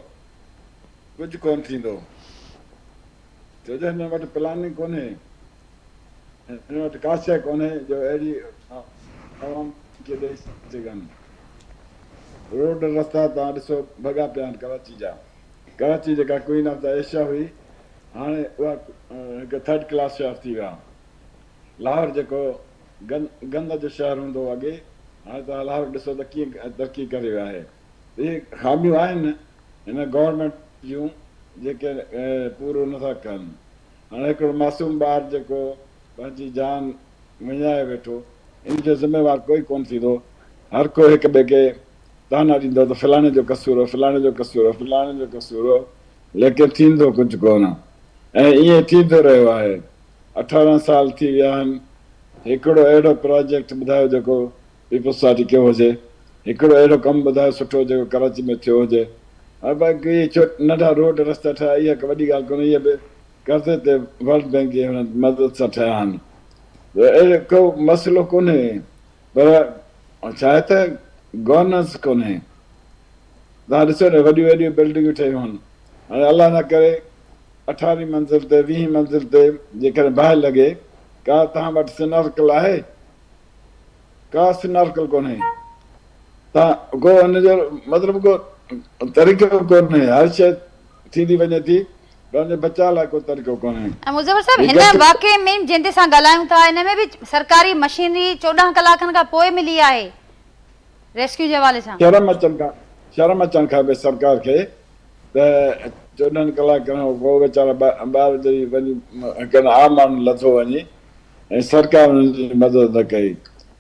कुझु कोन थींदो छो जो हिन वटि प्लानिंग कोन्हे हिन वटि का शइ कोन्हे जो अहिड़ी आवाम खे ॾेई सघनि रोड रस्ता तव्हां ॾिसो भॻा पिया आहिनि कराची जेका क्वीन ऑफ द एशिया हुई हाणे उहा हिकु थर्ड क्लास शहर थी विया लाहौर जेको गंद जो शहर हूंदो हो अॻे हाणे तव्हां लाहौर ॾिसो त कीअं तरक़ी करे वियो आहे इहे ख़ामियूं आहिनि हिन गवर्नमेंट जूं जेके पूरो नथा कनि हाणे हिकिड़ो मासूम ॿारु जेको पंहिंजी जान विञाए वेठो इन जो ज़िम्मेवार कोई कोन थींदो हर को हिक ॿिए खे ताना ॾींदो त फलाणे जो कसूर हो फलाणे जो कसूर हो फलाणे जो कसूर हो लेकिन थींदो कुझु कोन ऐं ईअं थींदो रहियो आहे 18 साल थी विया आहिनि हिकिड़ो अहिड़ो प्रोजेक्ट ॿुधायो जेको पीपल्स पार्टी कयो हुजे हिकिड़ो अहिड़ो कमु ॿुधायो सुठो जेको कराची में थियो हुजे बाक़ी नंढा रोड रस्ता ठाहिया इहा हिकु वॾी ॻाल्हि कोन्हे इहा बि कर्ज़े ते वर्ल्ड बैंक जी मदद सां ठहिया आहिनि अहिड़ो को मसइलो कोन्हे पर छा आहे त गवर्नेंस कोन्हे तव्हां ॾिसो न वॾियूं वॾियूं बिल्डिंगूं ठहियूं आहिनि हाणे अलाह न करे 18 मंज़िल ते 20 मंज़िल ते जेकॾहिं बाहि लॻे का तव्हां वटि सिनार्कल आहे का सिनार्कल कोन्हे तव्हां को हुनजो मतिलबु को तरीक़ो कोन्हे हर शइ थींदी वञे थी पंहिंजे बचाव लाइ को तरीक़ो कोन्हे मुज़फ़र साहब हिन वाक़े में जंहिंते सां ॻाल्हायूं था हिन में बि सरकारी मशीनरी 14 कलाकनि खां पोइ मिली आहे रेस्क्यू जे हवाले सां शर्म अचणु खपे सरकार खे त 14 कलाकनि खां पोइ वीचारा ॿार जॾहिं वञी हिकु आम माण्हू लथो वञे ऐं सरकार हुनजी मदद न कई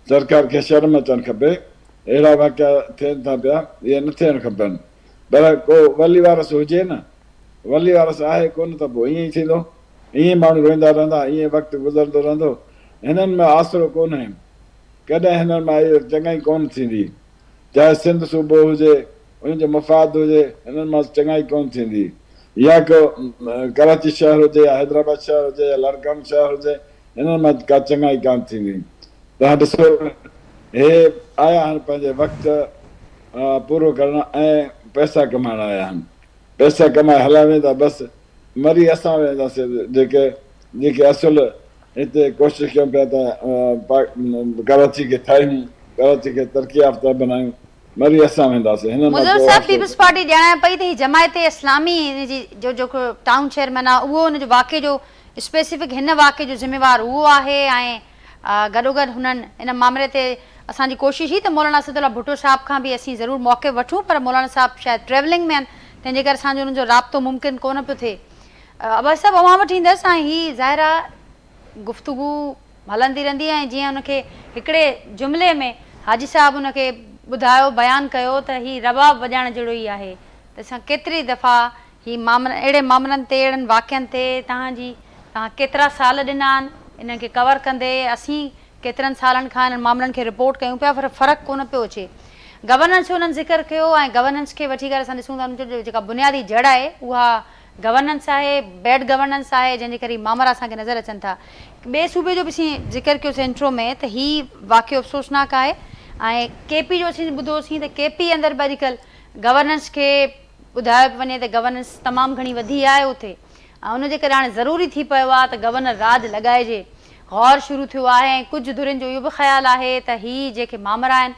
सरकार खे शर्म अचणु खपे अहिड़ा वाकिया थियनि था पिया इहे न थियणु खपनि पर को वली वारस हुजे न वली वारस आहे कोन त पोइ ईअं ई थींदो ईअं माण्हू रोईंदा रहंदा ईअं वक़्तु गुज़रंदो रहंदो हिननि में आसिरो कोन्हे कॾहिं हिननि मां इहो चङाई कोन थींदी चाहे सिंध सूबो हुजे उनजो मफ़ाद हुजे हिननि मां चङाई कोन थींदी या को कराची शहर हुजे या हैदराबाद शहर हुजे या लड़कान शहर हुजे हिननि मां का चङाई कोन थींदी तव्हां ॾिसो हे आया आहिनि पंहिंजे वक़्तु पूरो करण ऐं पैसा कमाइण आया आहिनि पैसा कमाए हला वेंदा बसि मरी असां वेंदासीं जेके असुलु हिते कोशिशि कयूं पिया त कराची खे ठाहियूं कराची खे तरक़ी याफ़्ता बनायूं मरी असां वेंदासीं हिन मुज़फ़र साहब पीपल्स पार्टी ॼाणाए पई त ही जमायत इस्लामी जी जो जेको टाउन चेयरमैन आहे उहो हुनजो वाक़े जो स्पेसिफिक हिन वाक़े जो ज़िम्मेवार उहो आहे ऐं गॾोगॾु हुननि इन मामले ते असांजी कोशिशि ही त मौलाना असदुल्ला भुट्टो साहब खां बि असीं ज़रूरु मौक़े वठूं पर मौलाना साहब शायदि ट्रेवलिंग में आहिनि तंहिंजे करे असांजो हुनजो राब्तो मुमकिन कोन पियो थिए अब्बास साहब अवां वटि ईंदसि ऐं हीअ ज़ाहिर आहे गुफ़्तगू हलंदी रहंदी ऐं जीअं हुनखे हिकिड़े जुमिले में हाजी साहब हुनखे ॿुधायो बयानु कयो त हीअ रबाब वॼाइण जहिड़ो ई आहे त असां केतिरी दफ़ा हीअ अहिड़े मामलनि ते अहिड़नि वाक़िअनि ते तव्हां केतिरा साल ॾिना आहिनि इन्हनि खे कवर कंदे असीं केतिरनि सालनि खां इन्हनि मामलनि खे रिपोर्ट कयूं पिया पर फ़र्क़ु कोन पियो अचे गवर्नेंस जो हुननि ज़िक्र कयो ऐं गवर्नेंस खे वठी करे असां ॾिसूं था हुनजो जेका बुनियादी जड़ आहे उहा गवर्नेंस आहे बैड गवर्नेंस आहे जंहिंजे करे मामला असांखे नज़र अचनि था ॿिए सूबे जो बि असीं ज़िक्र कयोसीं इंट्रो में त हीअ वाक़ियो अफ़सोसनाक आहे ऐं केपी जो असीं ॿुधोसीं त केपी अंदरि बि अॼुकल्ह गवर्नेंस खे ॿुधायो पियो वञे त गवर्नेंस तमामु घणी वधी आहे उते ऐं उनजे करे हाणे ज़रूरी थी पियो आहे त गवर्नर राज लॻाइजे गौर शुरू थियो आहे ऐं कुझु धुरियुनि जो इहो बि ख़्यालु आहे त हीअ जेके मामला आहिनि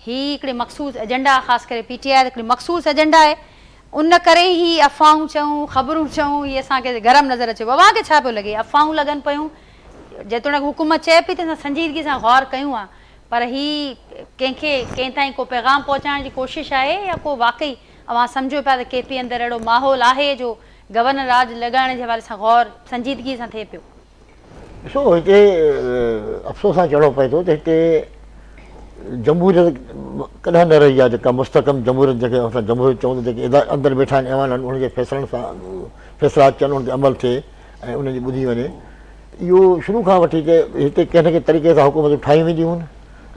हीअ हिकिड़े मख़सूस एजेंडा ख़ासि करे PTI हिकिड़ी मख़सूस एजेंडा आहे उन करे ई अफ़वाहूं चऊं ख़बरूं चऊं इहे असांखे गरम नज़र अचे अव्हांखे छा पियो लॻे अफ़वाहूं लॻनि पियूं जेतोणीकि हुकूमत चए पई त असां संजीदगी सां गौर कयूं आहे पर हीअ कंहिं ताईं को पैगाम पहुचाइण जी कोशिशि आहे या को वाक़ई अव्हां सम्झो पिया त KP अंदरि अहिड़ो माहौल आहे जो गवर्नर राज लॻाइण जे हवाले सां गौर संजीदगी सां थिए पियो ॾिसो हिते अफ़सोस सां चवणो पए थो त हिते जमहूरियत कॾहिं न रही आहे जेका मुस्तक़म जमहूरियत जेके असां जमहूरियत चऊं था जेके अंदरि वेठा आहिनि ऐवान आहिनि उनजे फ़ैसिलनि सां फ़ैसिला अचनि उन ते अमल थिए ऐं उनजी ॿुधी वञे इहो शुरू खां वठी हिते कंहिं न कंहिं तरीक़े सां हुकूमतूं ठाही वेंदियूं आहिनि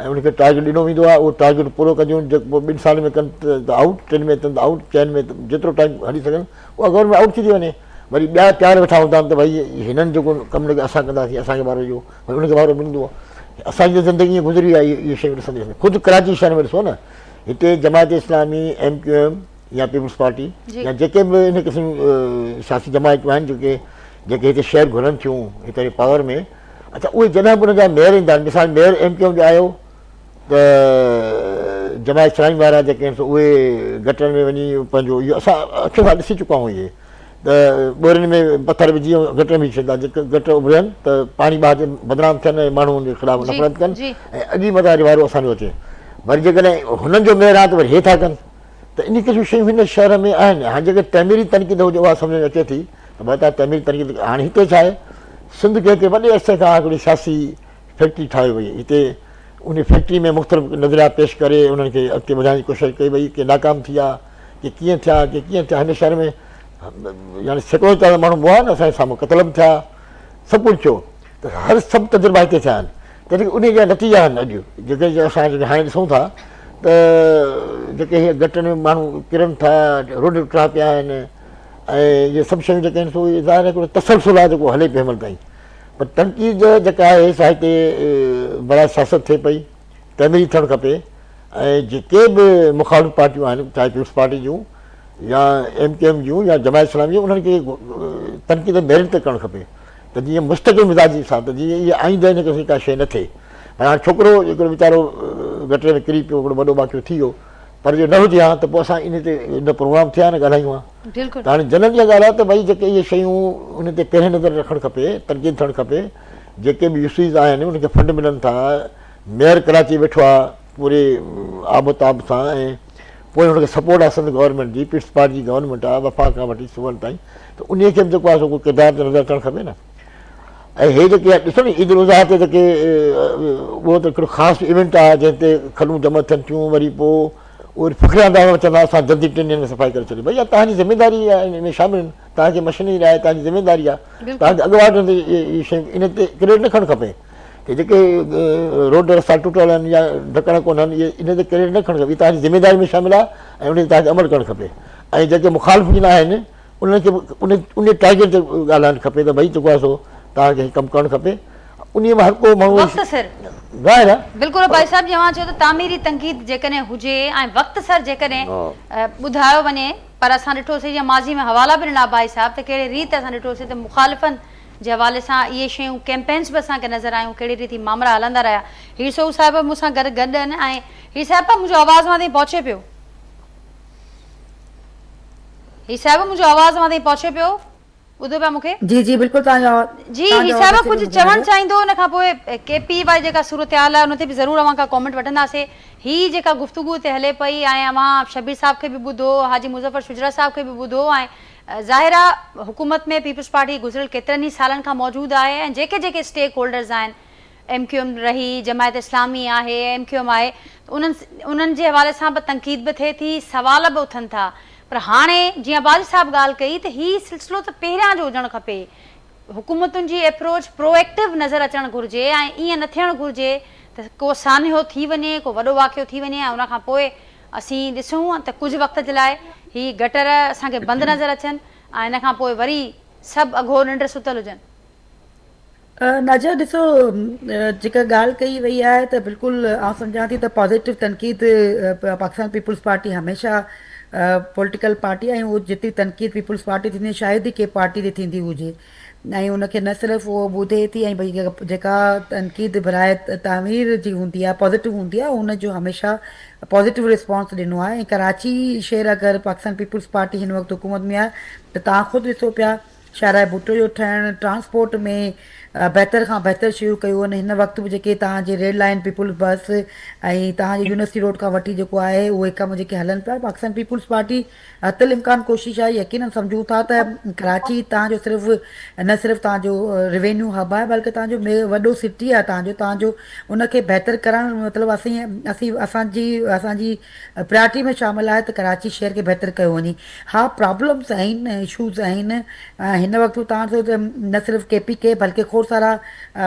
ऐं उनखे टारगेट ॾिनो वेंदो आहे उहो टारगेट पूरो कंदियूं जेको 2 साल में कनि त आउट 3 में कनि त आउट 4 में जेतिरो टाइम हली सघनि उहा गवर्नमेंट आउट थी वञे वरी ॿिया तयारु वेठा हूंदा आहिनि त भई हिननि जेको कमु लॻे असां कंदासीं असांखे वारो इहो वरी उनखे वारो मिलंदो आहे असांजी ज़िंदगी ईअं गुज़री आहे इहे शयूं ॾिसंदे ख़ुदि कराची शहर में ॾिसो न हिते जमायत इस्लामी MQM या पीपल्स पार्टी जी। या जेके बि इन क़िस्म सियासी जमायतूं आहिनि जेके हिते शहर घुरनि थियूं हिते पावर में, अच्छा उहे जॾहिं बि उनजा मेयर ईंदा आहिनि, मिसाल मेयर MQM जो आयो त जमायत इस्लामी वारा जेके आहिनि उहे गटरनि में वञी पंहिंजो इहो असां अखियुनि सां ॾिसी चुका आहियूं। इहे त ॿोरियुनि में पथर विझी गटर में विझी छॾींदा, जेके गटर उभरनि त पाणी ॿाहिरि बदनाम थियनि ऐं माण्हू उनजे ख़िलाफ़ु जी, नफ़रत कनि जी। ऐं अॻी मथां वारो असांजो अचे। वरी जेकॾहिं हुननि जो मेयर आहे त वरी हे था कनि, त इन क़िस्म शयूं हिन शहर में आहिनि। हाणे जेके तइमीरी तनक़ीद हुजे उहा सम्झ में अचे थी त बता तइमीरी तनक़ीद हाणे हिते छा आहे, सिंध कंहिंखे वॾे अरसे खां हिकिड़ी सियासी फैक्ट्री ठाही वई। हिते उन फैक्ट्री में मुख़्तलिफ़ नज़रिया पेश करे उन्हनि खे अॻिते वधाइण जी कोशिशि कई वई, के नाकाम थी आहे, के कीअं थिया, के कीअं थिया। हिन शहर में यानी सैकड़ो त माण्हू हुआ न असांजे साम्हूं, क़तल बि थिया, सभु कुझु थियो, त हर सभु तजुर्बा हिते थिया आहिनि। तॾहिं उन जा नतीजा आहिनि अॼु जेके असां हाणे ॾिसूं था त जेके हीअ गटरनि में माण्हू किरनि था, रोड टुटा पिया आहिनि ऐं इहे सभु शयूं जेके आहिनि सो ज़ाहिर हिकिड़ो तसलसुल आहे जेको हले पियो हिनमहिल ताईं। पर तनक़ीद जेका आहे सा हिते बड़ा सियासत थिए पई, तइमीरी थियणु खपे ऐं जेके बि मुख़ालिफ़ पार्टियूं आहिनि, चाहे पीपल्स पार्टी जूं या MQM जूं या जमायत इस्लामी जूं, उन्हनि खे तनक़ीद मेरिट ते करणु खपे त जीअं मुस्तक़िल मिज़ाजी सां, त जीअं इहे आईंदे हिन क़िस्म का शइ न थिए। हाणे छोकिरो हिकिड़ो वीचारो गटर में किरी पियो, हिकिड़ो वॾो वाक़ियो थी वियो, पर जो न हुजे हा त पोइ असां इन ते इन प्रोग्राम थिया न ॻाल्हायूं हा। बिल्कुलु त हाणे जनरल इहा ॻाल्हि आहे त भई जेके इहे शयूं उन ते पहिरें नज़र रखणु खपे, तनक़ीद थियणु खपे। जेके बि यूसीज़ आहिनि उनखे फंड मिलनि था, मेयर कराची वेठो आहे पूरे आबोताब सां ऐं पोइ हुनखे सपोर्ट आहे संद गवर्नमेंट जी, पीपल्स पार्टी जी गवर्नमेंट आहे वफ़ा खां वठी सुवनि ताईं, त उन खे बि जेको आहे सो को किरदार ते नज़र अचणु खपे न। ऐं हे जेके आहे ॾिसो नी ईद उल अज़हा ते जेके उहो त हिकिड़ो ख़ासि इवेंट आहे जंहिं ते खलूं जमा थियनि थियूं, वरी पोइ उहे फ़ख़्रे अंदाज़ में चवंदा असां जल्दी 3 ॾींहंनि में सफ़ाई करे छॾी। भई तव्हांजी ज़िमेदारी आहे, इन में शामिल आहिनि, तव्हांखे मशीनरी आहे, तव्हांजी ज़िमेदारी आहे, तव्हांखे अॻुवाट इहे शयूं इन ते क्रेडिट न खणणु खपे कि जेके रोड रस्ता टुटियल आहिनि या ढकण कोन आहिनि, इहे इन ते क्रेडिट न खणणु खपे। तव्हांजी ज़िमेदारी में शामिल आहे ऐं उन ते तव्हांखे अमल करणु खपे। ऐं जेके मुख़ालिफ़िन आहिनि उन्हनि खे उन टारगेट ते ॻाल्हाइणु खपे त भई जेको आहे सो तव्हांखे कमु करणु खपे। उन में हर को माण्हू वक़्तु सिर ज़ाहिर आहे बिल्कुलु भाई साहब जव्हां चयो त तामीरी तनक़ीद जेकॾहिं हुजे ऐं वक़्तु सर जेकॾहिं ॿुधायो वञे, पर असां ॾिठोसीं या माज़ी में हवाला बि ॾिना भाई साहब त कहिड़े रीति असां ॾिठोसीं त मुख़ालिफ़नि जे हवाले सां इहे शयूं कैंपेन्स बि असांखे नज़र आयूं, कहिड़ी रीति मामला हलंदा रहिया। हीर सोऊ साहिब मूंसां गॾु आहिनि ऐं हीर साहिब मुंहिंजो आवाज़ मां ताईं पहुचे पियो, हीर साहिब मुंहिंजो आवाज़ मां ताईं पहुचे पियो, ॿुधो पिया मूंखे? जी जी बिल्कुलु तव्हांजो जी हीर साहिब कुझु चवणु चाहींदो, हुन खां पोइ KPY जेका सूरत हाल आहे उन ते बि ज़रूरु अव्हां खां कॉमेंट वठंदासीं। हीअ जेका गुफ़्तगू ते हले पई ऐं अव्हां शबीर साहिब खे बि ॿुधो, हाजी मुज़फ़र शुजरा साहिब खे बि ॿुधो, ऐं ज़ाहिर आहे हुकूमत में पीपल्स पार्टी गुज़िरियल केतिरनि ई सालनि खां मौजूदु आहे ऐं जेके जेके स्टेक होल्डर्स आहिनि, MQM रही, जमायत इस्लामी आहे, MQM आहे, उन्हनि जे हवाले सां बि तनक़ीद बि थिए थी, सवाल बि उथनि था। पर हाणे जीअं बाजी साहिब ॻाल्हि कई त हीउ सिलसिलो त पहिरियां जो हुजणु खपे, हुकूमतुनि जी अप्रोच प्रोएक्टिव नज़र अचणु घुरिजे ऐं ईअं न थियणु घुरिजे त को सान्हो थी वञे, को वॾो वाक़ियो थी वञे ऐं उनखां पोइ असीं ॾिसूं त कुझु वक़्त जे लाइ हीअ गटर असांखे बंदि नज़र अचनि ऐं इन खां पोइ वरी सभु अघो निंड सुतल हुजनि। नाज़िया ॾिसो, जेका ॻाल्हि कई वई आहे त बिल्कुलु आउं सम्झां थी त पॉज़िटिव तनक़ीद पाकिस्तान पीपल्स पार्टी हमेशह पॉलिटिकल पार्टी ऐं उहो जेतिरी तनक़ीद पीपल्स पार्टी थींदी शायदि ई कंहिं पार्टी ते थींदी हुजे ऐं उनखे न सिर्फ़ु उहो ॿुधे थी ऐं भई जेका तनक़ीद बराए तामीर जी हूंदी आहे, पॉज़िटिव हूंदी आहे, उनजो हमेशह पॉज़िटिव रिस्पॉन्स ॾिनो आहे। ऐं कराची शहर अगरि पाकिस्तान पीपल्स पार्टी हिन वक़्तु हुकूमत में आहे त तव्हां ख़ुदि ॾिसो पिया शाराए भुट्टो जो ठहिणु, ट्रांसपोर्ट में बहितर खां बहितर शयूं कयूं आहिनि। हिन वक़्तु बि जेके तव्हांजे रेड लाइन पीपल्स बस ऐं तव्हांजे यूनिवर्सिटी रोड खां वठी जेको आहे उहे कम जेके हलनि पिया, पाकिस्तान पीपल्स पार्टी अतल इम्कान कोशिश आहे। यकीनन सम्झूं था त कराची तव्हांजो सिर्फ़ु न सिर्फ़ु तव्हांजो रिवेन्यू हब आहे बल्कि तव्हांजो वॾो सिटी आहे, तव्हांजो उनखे बहितर करणु मतिलबु असांजी प्रायोरिटी में शामिल आहे त कराची शहर खे बहितर कयो वञे। हा प्रॉब्लम्स आहिनि, इशूज़ आहिनि हिन वक़्तु तव्हां ॾिसो त न सिर्फ़ु KPK बल्कि खोड़ सारा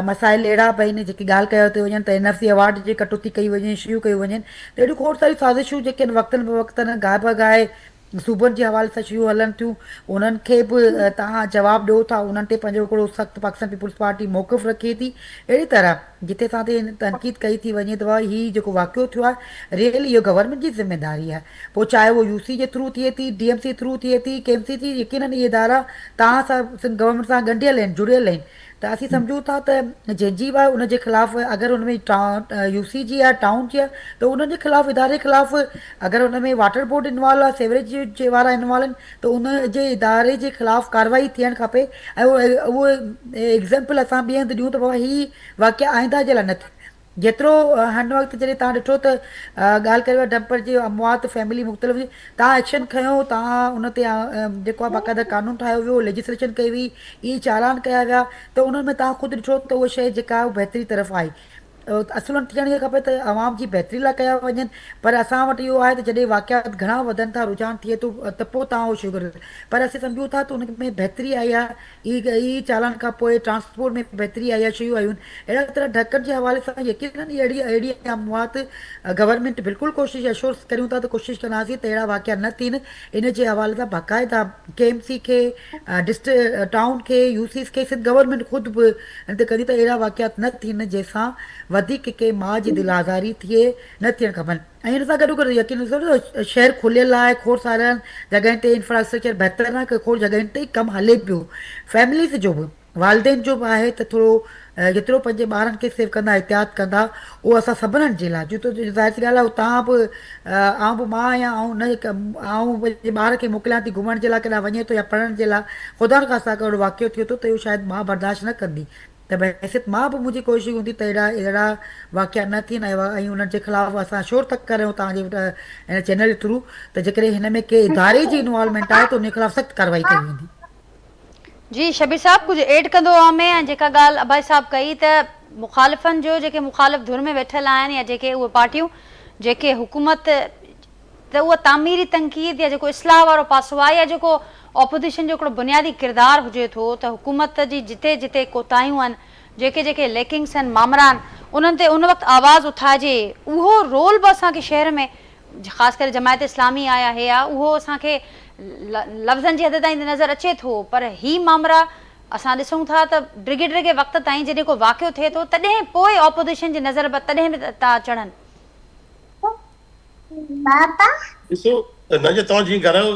मसाइल अहिड़ा बि आहिनि जेके ॻाल्हि कयो थी वञनि त NFC अवार्ड जी कटौती कई वञे, शयूं कयूं वञनि, त अहिड़ियूं खोड़ सारियूं साज़िशूं जेके वक़्तनि ब वक़्तनि गाहि ब गाहि सूबनि जे हवाले सां शयूं हलनि थियूं उन्हनि खे बि तव्हां जवाबु ॾियो था, उन्हनि ते पंहिंजो हिकिड़ो सख़्तु पाकिस्तान पीपुल्स पार्टी मौक़िफ़ रखे थी। अहिड़ी तरह जिते असां ते तनक़ीद कई थी वञे त हीउ जेको वाक़ियो थियो आहे रियली इहो गवर्नमेंट जी ज़िम्मेदारी आहे, पोइ चाहे उहो यूसी जे थ्रू थिए थी, डीएमसी थ्रू थिए थी, केएमसी थी, यकीनन इहे इदारा तव्हां सां गवर्नमेंट सां ॻंढियल आहिनि, जुड़ियल आहिनि। त असीं सम्झूं था त जंहिंजी बि उनजे ख़िलाफ़ु अगरि हुन में यूसी जी आहे, टाउन जी आहे, त उन्हनि जे ख़िलाफ़ु इदारे ख़िलाफ़ु अगरि हुन में वाटर बोर्ड इन्वॉल्व आहे, सेवरेज जे वारा इन्वॉल्व आहिनि, त उन जे इदारे जे ख़िलाफ़ु कार्रवाई थियणु खपे। ऐं उहो एग्ज़ाम्पल असां ॿिए हंधि ॾियूं त बाबा हीअ वाक़िया आईंदा जे लाइ न थिए। जेतिरो हिन वक़्तु जॾहिं तव्हां ॾिठो त ॻाल्हि करियो डंपर जे अमवात फैमिली मुख़्तलिफ़ तव्हां एक्शन खयो, तव्हां उन ते जेको आहे बाक़ाइदा कानून ठाहियो वियो, लेजिस्लेशन कई हुई, ई चालान कया विया, त उन्हनि में तव्हां ख़ुदि ॾिठो त उहा शइ जेका आहे उहा बहितरी तरफ़ आई। असुलनि थियण इहा खपे त आवाम जी बहितरी लाइ कया वञनि, पर असां वटि इहो आहे त जॾहिं वाक़ियात घणा वधनि था, रुझान थिए थो, त पोइ तव्हां उहो शुगर, पर असीं सम्झूं था त उन में बहितरी आई आहे। ई चालान खां पोइ ट्रांसपोर्ट में बहितरी आई आहे, शयूं आयूं आहिनि। अहिड़ा तरह ढकनि जे हवाले सां यकीननि अहिड़ी अमवात गवर्नमेंट बिल्कुलु कोशिशि एश्योर करियूं था त कोशिशि कंदासीं त अहिड़ा वाक़िया न थियनि। इन जे हवाले सां बाक़ाइदा केएमसी खे, डिस्ट्रिक्ट टाउन खे, यूसीस खे, सिर्फ़ु गवर्नमेंट ख़ुदि बि हिन ते कंदी त अहिड़ा वाक़ियात न थियनि जंहिंसां वधीक के माउ जी दिलि आज़ारी थिए, न थियणु खपनि। ऐं हिन सां गॾो गॾु यकीन शहर खुलियल आहे, खोड़ सारनि जॻहियुनि ते इंफ्रास्ट्रक्चर बहितर न आहे, खोड़ जॻहियुनि ते कमु हले पियो। फैमिलीज़ जो बि, वालदेन जो बि आहे त थोरो जेतिरो पंहिंजे ॿारनि खे सेव कंदा, एहतियात कंदा, उहो असां सभिनीनि जे लाइ, जो त ज़ाहिर सी ॻाल्हि आहे तव्हां बि आउं बि मां आहियां, ऐं न आउं पंहिंजे ॿार खे मोकिलियां थी घुमण जे लाइ, केॾा वञे थो या पढ़ण जे लाइ, ख़ुदा न ख़ास्ता कहिड़ो वाक़ियो थिए थो त इहो शायदि मां बर्दाश्त न कंदी। त बहसियत मां बि मुंहिंजी कोशिशि हूंदी त अहिड़ा वाक़िया न थियनि, ऐं उन्हनि जे ख़िलाफ़ु असां शोर तक करियूं तव्हांजे हिन चैनल जे थ्रू, त जेकॾहिं हिन में के इदारे जी इन्वॉल्वमेंट आहे त उन ख़िलाफ़ु सख़्तु कार्रवाई कई वेंदी। जी शबीर साहब कुझु ऐड कंदो आहे में, ऐं जेका ॻाल्हि अबाई साहब कई त मुखालिफ़नि जो जेके मुखालिफ़ धुर में वेठल आहिनि या जेके उहे पार्टियूं जेके हुकूमत त उहा तामीरी तनक़ीद या जेको इस्लाह वारो पासो आहे, या जेको ऑपोज़िशन जो हिकिड़ो बुनियादी किरदारु हुजे थो त हुकूमत जी जिते जिते कोताहियूं आहिनि, जेके जेके लेकिंग्स आहिनि, मामरा आहिनि, उन्हनि ते उन वक़्तु आवाज़ उथाइजे, उहो रोल बि असांखे शहर में ख़ासि करे जमायत इस्लामी आहे या हे आहे, उहो असांखे लफ़्ज़नि जी हद ताईं नज़र अचे थो। पर ही मामरा असां ॾिसूं था त ड्रिगे ड्रिगे वक़्त ताईं जॾहिं को वाक़ियो थिए थो तॾहिं पोइ ऑपोज़िशन जी नज़र तॾहिं बि था चढ़नि। ॾिसो न, तव्हां जीअं ॻाल्हायो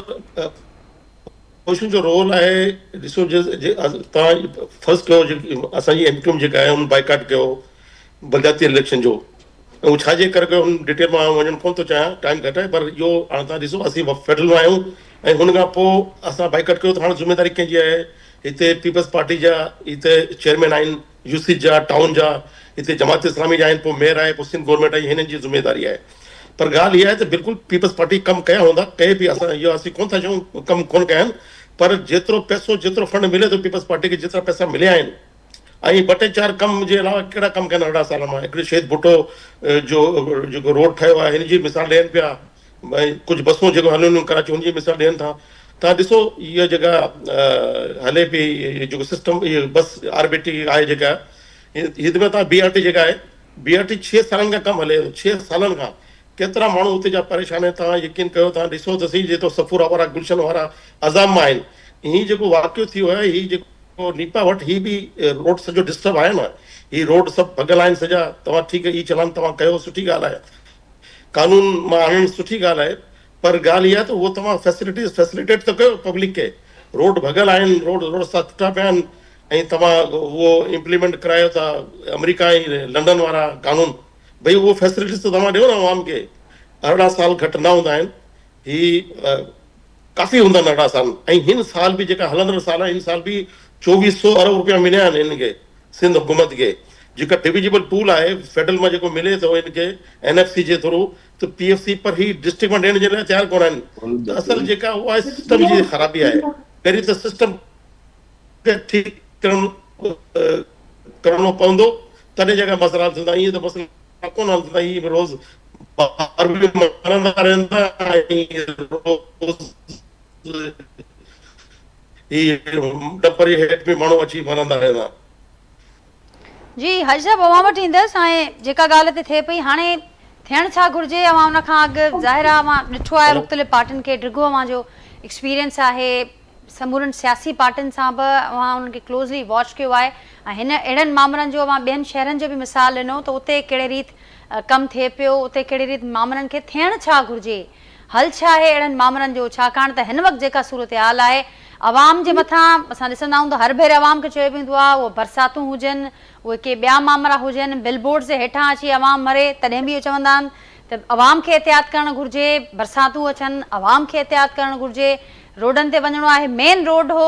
ऑपोज़िशन जो रोल आहे, ॾिसो तव्हां फर्स्ट कयो असांजी एमक्यूएम जेका आहे हुन बाइकाट कयो बलदियाती इलेक्शन जो, ऐं उहो छाजे करे कयो हुन डिटेल मां वञणु कोन थो चाहियां, टाइम घटि आहे, पर इहो हाणे तव्हां ॾिसो असीं फेडरल में आहियूं ऐं हुन खां पोइ असां बाइकाट कयो त हाणे ज़िम्मेदारी कंहिंजी आहे? हिते पीपल्स पार्टी जा हिते चेयरमैन आहिनि, यूसी जा, टाउन जा, हिते जमात इस्लामी जा आहिनि, पोइ मेयर आहे, पोइ सिंध गवर्नमेंट आहे, हिननि जी ज़िम्मेदारी आहे। पर ॻाल्हि इहा आहे त बिल्कुलु पीपल्स पार्टी कमु कया हूंदा, कई बि असां इहो असीं कोन था चऊं कमु कोन कया आहिनि, पर जेतिरो पैसो जेतिरो फंड मिले थो पीपल्स पार्टी खे, जेतिरा पैसा मिलिया आहिनि, ऐं ॿ टे चारि कम जे अलावा कहिड़ा कमु कया आहिनि 18 साल मां? हिकिड़े शहीद भुट्टो जो जेको रोड ठहियो आहे हिन जी मिसाल ॾियनि पिया, भई कुझु बसूं जेको हलनि कराची हुनजी मिसाल ॾियनि था। तव्हां ॾिसो इहा जेका हले पई जेको सिस्टम, इहो बस आरबीटी आहे जेका हिन में तव्हां बीआरटी जेका आहे, बीआरटी 6 सालनि खां कमु हले थो, 6 सालनि खां केतिरा माण्हू हुते जा परेशान आहिनि। तव्हां यकीन कयो, तव्हां ॾिसो त सही, जेको सफ़ूरा वारा, गुलशन वारा अज़ाम मां आहिनि, हीअ जेको वाक़ियो थियो आहे, हीअ जेको नीपा वटि हीअ बि रोड सॼो डिस्टर्ब आहे न, हीअ रोड सभु भॻल आहिनि सॼा। तव्हां ठीकु आहे, ई चलान तव्हां कयो, सुठी ॻाल्हि आहे, कानून मां आणणु सुठी ॻाल्हि आहे, पर ॻाल्हि इहा त उहो तव्हां फैसिलिटेट त कयो पब्लिक खे। रोड भॻल आहिनि, रोड सां टुटा पिया आहिनि, ऐं तव्हां उहो इम्प्लीमेंट करायो था अमेरिका ऐं लंडन वारा कानून, भई उहो फैसिलिटीज़ त तव्हां ॾियो न आवाम खे। 18 साल घटि न हूंदा आहिनि, ही काफ़ी हूंदा आहिनि 18 साल। ऐं हिन साल बि जेका हलंदड़ साल आहे, हिन साल बि 2400 अरब रुपया मिलिया आहिनि हिनखे सिंध हुकूमत खे, जेका डिविजिबल पूल आहे फेडरल मां जेको मिले थो हिनखे एनएफसी जे थ्रू, त पीएफसी पर ही डिस्ट्रिक्ट में ॾियण जे लाइ तयारु कोन आहिनि। त असल जेका उहा आहे सिस्टम जी ख़राबी आहे। पहिरीं त सिस्टम खे ठीकु करिणो पवंदो, तॾहिं जेका मसइला हल थींदा, ईअं त मसइला कोन हल थींदा। हीअ रोज़ ॿार बि मरंदा रहंदा, डपर जे हेठि बि माण्हू अची मरंदा रहंदा। जी हज साहब अवां वटि ईंदसि। ऐं जेका ॻाल्हि हिते थिए पई, हाणे थियण छा घुरिजे अवां उन खां अॻु ज़ाहिर आहे मां ॾिठो आहे मुख़्तलिफ़ पार्टियुनि खे डिघो अवां जो एक्सपीरियंस आहे समूरनि सियासी पार्टियुनि सां बि अवां उन्हनि खे क्लोज़ली वॉच कयो आहे ऐं हिन अहिड़नि मामलनि जो अवां ॿियनि शहरनि जो बि मिसाल ॾिनो त उते कहिड़े रीति कमु थिए पियो उते कहिड़ी रीति मामलनि खे थियण छा घुरिजे हल छा आहे अहिड़नि मामलनि जो छाकाणि त हिन वक़्तु जेका सूरत हाल आहे अवाम जे मथां असां ॾिसंदा आहियूं त हर भेरे अवाम खे चयो वेंदो आहे उहे बरसातूं हुजनि उहे के ॿिया मामला हुजनि बिलबोर्ड्स जे हेठां अची अवाम मरे तॾहिं बि इहो चवंदा आहिनि त अवाम खे एहतियात करणु घुरिजे बरसातूं अचनि अवाम खे एहतियात करणु घुरिजे रोडनि ते वञिणो आहे मेन रोड हो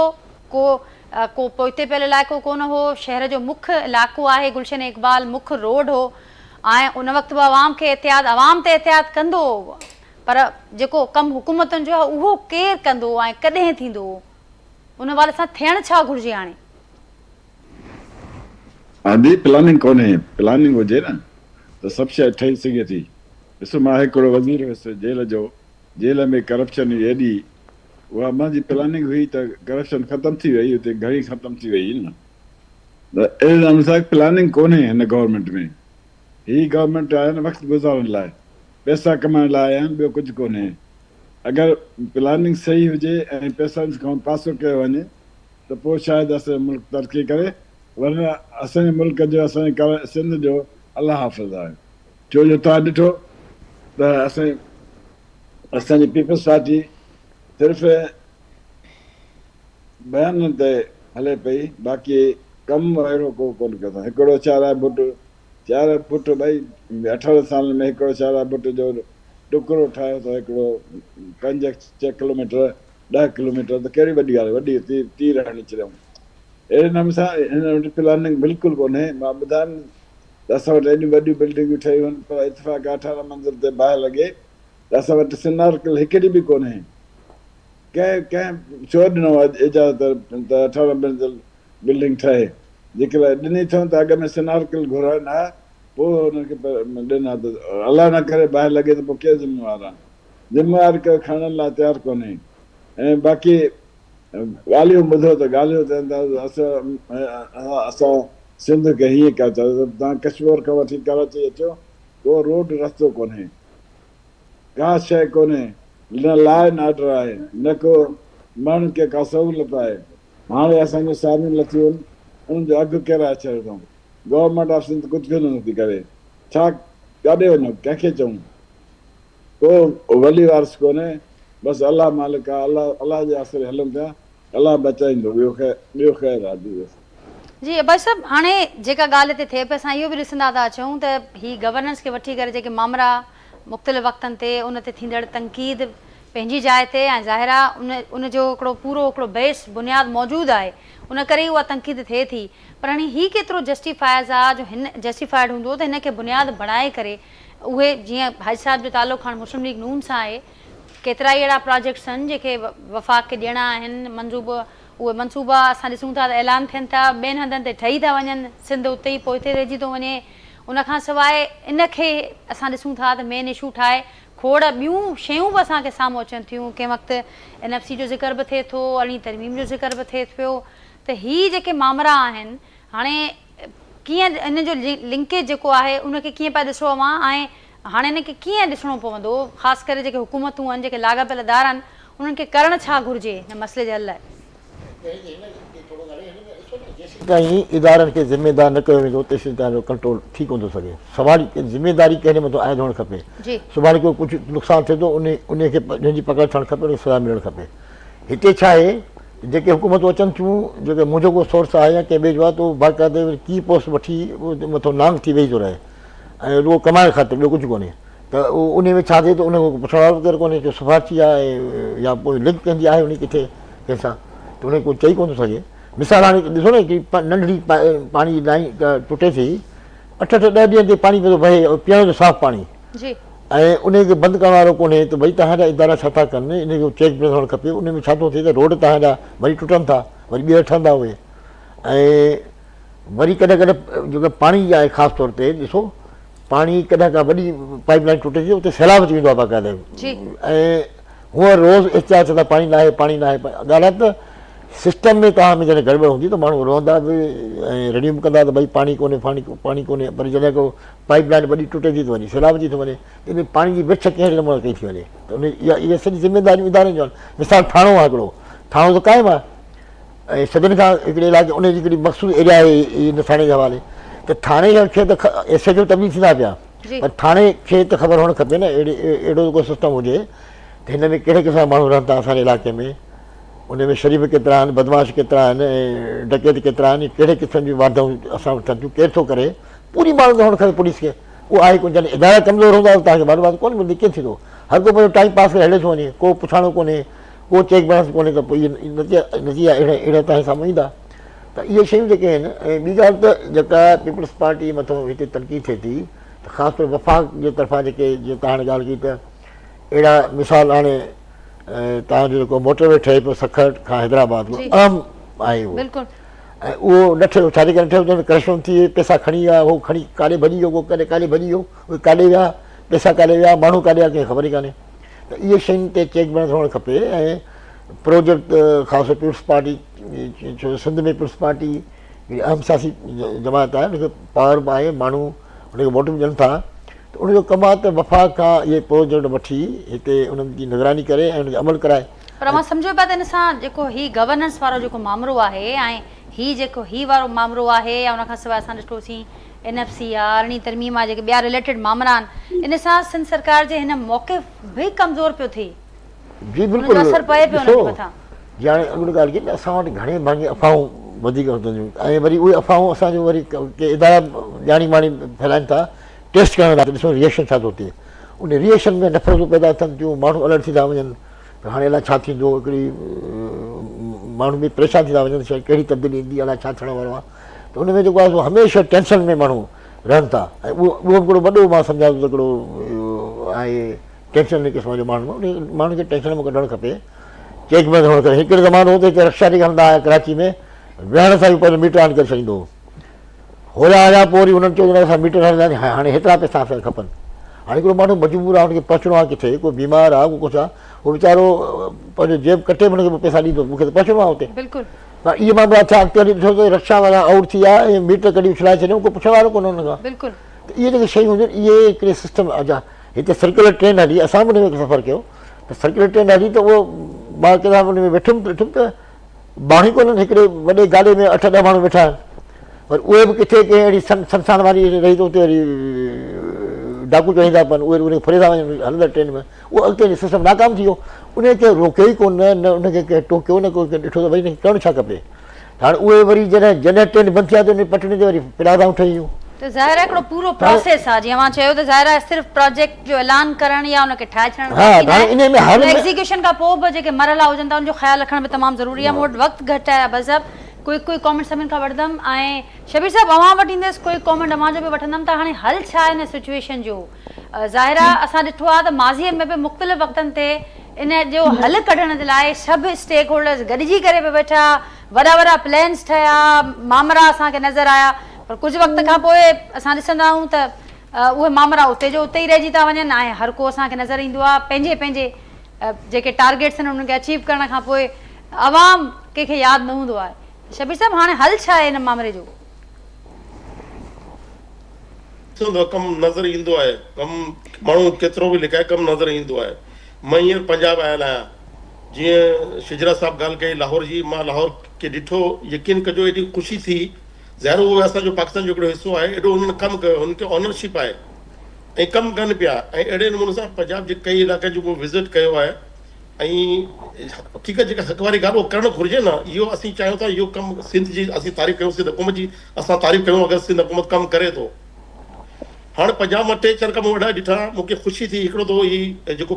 को पोइते पियल इलाइक़ो कोन हो शहर जो मुख्य इलाइक़ो आहे गुलशन इक़बाल मुख्य रोड हो ऐं उन वक़्तु बि अवाम खे अवाम ते एहतियात कंदो पर जेको कमु हुकूमतुनि जो आहे उहो केरु कंदो ऐं कॾहिं थींदो उन वारे सां थियण छा घुरिजे हाणे आदि प्लानिंग कोन्हे प्लानिंग हुजे न त सभु शइ ठही सघे थी ॾिसो मां हिकिड़ो वज़ीर हुयुसि जेल जो जेल में करप्शन हुई एॾी उहा मुंहिंजी प्लानिंग हुई त करप्शन ख़तमु थी वई हुते घणी ख़तमु थी वई न त अहिड़े नमूने सां प्लानिंग कोन्हे हिन गवर्नमेंट में हीअ गवर्नमेंट आहे न वक़्तु गुज़ारण लाइ पैसा कमाइण लाइ आहिनि ॿियो कुझु कोन्हे अगरि प्लानिंग सही हुजे ऐं पैसनि खां पासो कयो वञे त पोइ शायदि असांजो मुल्क तरक़ी करे वरना असांजे मुल्क जो असांजे सिंध जो अलाह हाफ़िज़ आहे छो जो तव्हां ॾिठो त असांजी पीपल्स पार्टी सिर्फ़ु बयाननि ते हले पई बाक़ी कमु अहिड़ो को कोन कयो अथऊं हिकिड़ो 4 फुट भई 18 सालनि में हिकिड़ो 4 फुट जो टुकड़ो ठाहियो अथऊं हिकिड़ो 5-6 किलोमीटर 10 किलोमीटर त कहिड़ी वॾी ॻाल्हि वॾी तीर हणी छॾियऊं अहिड़े नमूने सां हिन वटि प्लानिंग बिल्कुलु कोन्हे मां ॿुधायां त असां वटि एॾियूं वॾियूं बिल्डिंगूं ठहियूं आहिनि पर इतफ़ाक़ 18 मंज़िल ते ॿाहि लॻे त असां वटि सिनारकल हिकिड़ी बि कोन्हे कंहिं छो ॾिनो आहे इजाज़त त 18 मंज़िल बिल्डिंग ठहे जेकॾहिं ॾिनी अथऊं त अॻ में सिनारकल घुराइनि हा पोइ हुनखे ॾिना त अलाह न करे ॿाहिरि लॻे त पोइ केरु ज़िम्मेवारु आहे ज़िम्मेवारी खणण लाइ तयारु कोन्हे ऐं बाक़ी ॻाल्हियूं ॿुधो त ॻाल्हियूं थियनि था असां सिंध खे हीअं कयो था तव्हां कश्मीर खां वठी कराची अचो को रोड रस्तो कोन्हे का शइ कोन्हे न लॉ एंड ऑर्डर आहे न को माण्हुनि खे का सहूलियत आहे हाणे असांजो सारियूं लथियूं आहिनि उन्हनि जो अघु किराए छॾियो अथऊं गवर्नमेंट ऑफ सिंध कुझु बि नथी करे छा काॾे वञूं कंहिंखे चऊं को वली वारस कोन्हे बसि अलाह मालिक आहे अलाह जे आसिरे हलूं पिया अलाह बचाईंदो ॿियो ख़ैरु आहे जी अब्बाई साहब हाणे जेका ॻाल्हि हिते थिए पई असां इहो बि ॾिसंदा था अचूं त हीअ गवर्नेंस खे वठी करे जेके मामला मुख़्तलिफ़ वक़्तनि ते उन ते थींदड़ तनक़ीद पंहिंजी जाइ ते ऐं ज़ाहिर आहे उन जो हिकिड़ो बेस बुनियादु मौजूदु आहे उन करे ई उहा तनक़ीद थिए थी पर हाणे हीअ केतिरो जस्टिफाइज़ आहे जो हिन जस्टिफाइड हूंदो त हिन खे बुनियादु बणाए करे उहे जीअं भाई साहिब जो तालुक़ु हाणे मुस्लिम लीग नून सां आहे केतिरा ई अहिड़ा प्रोजेक्ट्स आहिनि जेके वफ़ाक़ खे ॾियणा आहिनि उहे मनसूबा असां ॾिसूं था त ऐलान थियनि था ॿियनि हंधनि ते ठही था वञनि सिंध उते ई पोइते रहिजी थो वञे उनखां सवाइ इनखे असां ॾिसूं था त मेन इशू ठाहे खोड़ ॿियूं शयूं बि असांखे साम्हूं अचनि थियूं कंहिं वक़्तु NFC जो ज़िक्र बि थिए थो अड़ी तरमीम जो ज़िक्र बि थिए पियो त हीअ जेके मामला आहिनि हाणे कीअं इन जो लिंकेज जेको आहे उनखे कीअं पिया ॾिसो अवां ऐं हाणे हिनखे कीअं ॾिसणो पवंदो ख़ासि करे जेके हुकूमतूं आहिनि जेके लाॻापियल इदारा आहिनि उन्हनि खे करणु छा घुरिजे हिन मसइले जे हल लाइ ताईं इदारनि खे ज़िमेदार न कयो वेंदो तेसिताईं तव्हांजो कंट्रोल थी कोन थो सघे सवाल ज़िमेदारी कंहिंजे मथां आयल हुअणु खपे सुभाणे को कुझु नुक़सानु थिए थो उनखे जंहिंजी पकड़ थियणु खपे उनखे सज़ा मिलणु खपे हिते छा आहे जेके हुकूमतूं अचनि थियूं जेके मुंहिंजो को सोर्स आहे या कंहिं ॿिए जो आहे त उहो बाक़ाइदे की पोस्ट वठी मथां नांग थी वेही थो रहे ऐं रुॻो कमाइण ख़ातिर ॿियो कुझु कोन्हे त उन में छा थिए थो उन पुछण वारो केरु कोन्हे जो सिफ़ारिशी आहे या पोइ लिंक कंदी आहे उन किथे कंहिंसां त उनखे कोई चई कोन थो सघे मिसाल हाणे ॾिसो न की नंढड़ी पाणी जी लाइन टुटे थी 8-10 ॾींहंनि ते पाणी पियो वहे पीअण जो साफ़ु पाणी ऐं उनखे बंदि करण वारो कोन्हे त भई तव्हांजा इदारा छा था कनि इनजो चेक बि थियणु खपे उन में छा थो थिए त रोड तव्हांजा वरी टुटनि था वरी ॿीहर ठहंदा उहे ऐं वरी कॾहिं कॾहिं जेका पाणी आहे ख़ासि तौर ते ॾिसो पाणी कॾहिं का वॾी पाइप लाइन टुटे थी उते सैलाब अची वेंदो आहे बाक़ाइदे ऐं हूअं रोज़ एतिरा चवंदा पाणी न आहे ॻाल्हि आहे त सिस्टम में तव्हां में जॾहिं गड़बड़ हूंदी त माण्हू रहंदा बि ऐं रड़ियूं बि कंदा त भई पाणी कोन्हे पाणी कोन्हे, पर जॾहिं को पाइप लाइन वॾी टुटे थी वञे, सैलाब थी थो वञे, इन पाणी जी विछ कहिड़े नमूने कई थी वञे, त उन इहा सॼी ज़िमेदारियूं इदारनि जो आहिनि। मिसाल ठाणो आहे हिकिड़ो, ठाणो त क़ाइमु आहे ऐं सभिनि खां हिकिड़े इलाइक़े उनजी हिकिड़ी मखसूस एरिया आहे इन थाणे जे हवाले, त थाणे खे त एस जो तब्दील थींदा पिया, पर थाणे खे त ख़बर हुअणु खपे न अहिड़ो को सिस्टम हुजे त हिन में कहिड़े क़िस्म जा माण्हू रहनि था असांजे इलाइक़े में, उन में शरीफ़ केतिरा आहिनि, बदमाश केतिरा आहिनि ऐं डकैत केतिरा आहिनि, कहिड़े क़िस्म जूं वाधायूं असां वटि थियनि थियूं, केरु थो करे, पूरी माण्हू खे हुअणु खपे पुलिस खे। उहो आहे कोन, जॾहिं इदारा कमज़ोर हूंदा त तव्हांखे मालूमात कोन मिलंदी, कीअं थींदो, हर को पंहिंजो टाइम पास करे हले थो वञे, को पुछाणो कोन्हे, को चेक बाउंस कोन्हे, त पोइ इहे नतीजा अहिड़ा तव्हांजे साम्हूं ईंदा। त इहे शयूं जेके आहिनि। ऐं ॿी ॻाल्हि त जेका पीपल्स पार्टी मथां हिते तनक़ीद थिए थी, त ख़ासि तौरु वफ़ाक़ जे तरफ़ां जेके जीअं तव्हां हाणे ॻाल्हि कई त अहिड़ा मिसाल हाणे तव्हांजो जेको मोटरवे ठहे पियो सखर खां हैदराबाद, उहो अहम आहे उहो, ऐं उहो न ठहियो, छाजे करे न ठहियो, करप्शन थी पैसा खणी विया, उहो खणी काॾे भॼी वियो, को कॾहिं काॾे भॼी वियो, उहे काॾे विया, पैसा काॾे विया, माण्हू काॾे विया, कंहिंखे ख़बर ई कान्हे। त इहे शयुनि ते चेक बाउंस हुअणु खपे। ऐं प्रोजेक्ट ख़ासि पीपल्स पार्टी, छो सिंध में पीपल्स पार्टी हिकिड़ी अहम सियासी जमात आहे, उनखे पावर बि आहे, माण्हू उनखे वोट बि ॾियनि था, त उनजो कमु आहे त वफ़ाक़ खां इहे प्रोजेक्ट वठी हिते उन्हनि जी निगरानी करे ऐं उनखे अमल कराए। पर मां सम्झो पिया त इन सां जेको ही गवर्नेंस वारो जेको मामिलो आहे ऐं ही जेको ही वारो मामिलो आहे, या उनखां सवाइ असां ॾिठोसीं NFC आहे, अरिड़हीं तरमीम आहे, जेके ॿिया रिलेटेड मामला आहिनि, इन सां सिंध सरकार जे हिन मौक़िफ़ बि कमज़ोर पियो थिए, जी बिल्कुलु असरु पए पियो उनजे मथां। जी हाणे अॻिली ॻाल्हि की असां वटि घणे भाङे अफ़वाहूं वधीक हूंदियूं, ऐं वरी उहे अफ़वाहूं असांजो वरी के इदारा ॼाणी माणी फैलाइनि था टेस्ट करण लाइ, ॾिसो रिएक्शन छा थो थिए, उन रिएक्शन में नफ़रतूं पैदा थियनि थियूं, माण्हू अलर्ट थी था वञनि, हाणे अलाए छा थींदो, हिकिड़ी माण्हू बि परेशान थी था वञनि, कहिड़ी तब्दीली ईंदी, अलाए छा थियण वारो आहे, त उन में जेको आहे हमेशह टेंशन में माण्हू रहनि था। ऐं उहो हिकिड़ो वॾो मां सम्झां थो त हिकिड़ो आहे टेंशन क़िस्म जो माण्हू, उन माण्हू खे टेंशन में कढणु खपे, चेक में हुअणु खपे। हिकिड़े ज़मानो हुते रक्षा ते हलंदा हुआ कराची में, वेहण सां ई पहिरियों मीटर ऑन करे छॾींदो हुया, पोइ वरी हुननि चयो असां मीटर हलंदा, हाणे हेतिरा पैसा असांखे खपनि। हाणे हिकिड़ो माण्हू मजबूर आहे, हुनखे पहुचणो आहे किथे, को बीमार आहे, को कुझु आहे, उहो वीचारो पंहिंजो जेब कटे बि हुनखे पैसा ॾींदो, मूंखे त पहुचणो आहे हुते। पर इहे मां छा अॻिते हली ॾिठो त रक्षा वारा आउट थी विया ऐं मीटर कढी उछलाए छॾियऊं, को पुछण वारो कोन हुन खां। त इहे जेके शयूं हूंदियूं आहिनि, इहे हिकिड़े सिस्टम हिते सर्कुलर ट्रेन हली, असां बि हुन में सफ़र कयो, त सर्कुलर ट्रेन हली त उहो मां किथां हुन में वेठुमि ॾिठुमि त माण्हू कोन्हनि, हिकिड़े वॾे गाॾे में 8-10 माण्हू वेठा आहिनि, पर उहे बि किथे कंहिं अहिड़ी संसान वारी रही त उते वरी डाकू चढ़ींदा पिया, उहे उनखे फरे था वञनि हलंदड़ ट्रेन में, उहो अॻिते सिस्टम नाकाम थी वियो, उनखे रोकियो ई कोन, न उनखे कंहिं टोकियो, न को ॾिठो त भई करणु छा खपे। हाणे उहे वरी जॾहिं ट्रेन बंदि थी आहे त उन पटड़ी ते वरी पिलादाऊं ठही वियूं। त ज़ाहिर आहे हिकिड़ो पूरो प्रोसेस आहे, जीअं मां चयो त ज़ाहिर आहे सिर्फ़ु प्रोजेक्ट जो ऐलान करणु या उनखे ठाहे छॾणु, एग्ज़ीक्यूशन खां पोइ बि जेके मरहला हुजनि था उनजो ख़्यालु रखण बि तमामु ज़रूरी आहे। मूं वटि वक़्तु घटि आहे, बज़ब कोई कॉमेंट सभिनि खां वठंदमि, ऐं शबीर साहिबु अवां वटि ईंदसि, कोई कॉमेंट अवां जो बि वठंदमि, त हाणे हल छा आहे हिन सिचुएशन जो। ज़ाहिर आहे असां ॾिठो आहे त माज़ीअ में बि मुख़्तलिफ़ वक़्तनि ते इन जो हल कढण जे लाइ सभु स्टेक होल्डर्स गॾिजी करे बि वेठा, वॾा प्लैन्स ठहिया, मामरा असांखे नज़र आया, पर कुझु वक़्त खां पोइ असां ॾिसंदा आहियूं त उहे मामरा उते जो उते ई रहिजी था वञनि, ऐं हर को असांखे नज़र ईंदो आहे पंहिंजे जेके टारगेट्स आहिनि उन्हनि खे अचीव करण खां पोइ अवाम कंहिंखे यादि न हूंदो आहे। शबीर साहिबु हाणे हल छा आहे हिन मामले जो? कमु नज़र ईंदो आहे, कमु माण्हू केतिरो बि लिखाए कमु नज़र ईंदो आहे। मां हींअर पंजाब आयल आहियां, जीअं शिजरा साहिबु ॻाल्हि कई लाहौर जी, मां लाहौर खे ॾिठो, यकीन कजो एॾी ख़ुशी थी, ज़ाहिर उहो असांजो पाकिस्तान जो हिकिड़ो हिसो आहे, एॾो हुननि कमु कयो, हुनखे ऑनरशिप आहे ऐं कमु कनि पिया, ऐं अहिड़े नमूने सां पंजाब जे कई इलाइक़े जो विज़िट कयो आहे। ऐं ठीकु आहे, जेका हक़ वारी ॻाल्हि उहो करणु घुरिजे न, इहो असीं चाहियूं था, इहो कमु सिंध जी असीं तारीफ़ कयूं, सिंध हुकूमत जी असां तारीफ़ कयूं अगरि सिंध हुकूमत कमु करे थो। हाणे पंजाब मां 3-4 कम वॾा ॾिठा, मूंखे ख़ुशी थी। हिकिड़ो त ही जेको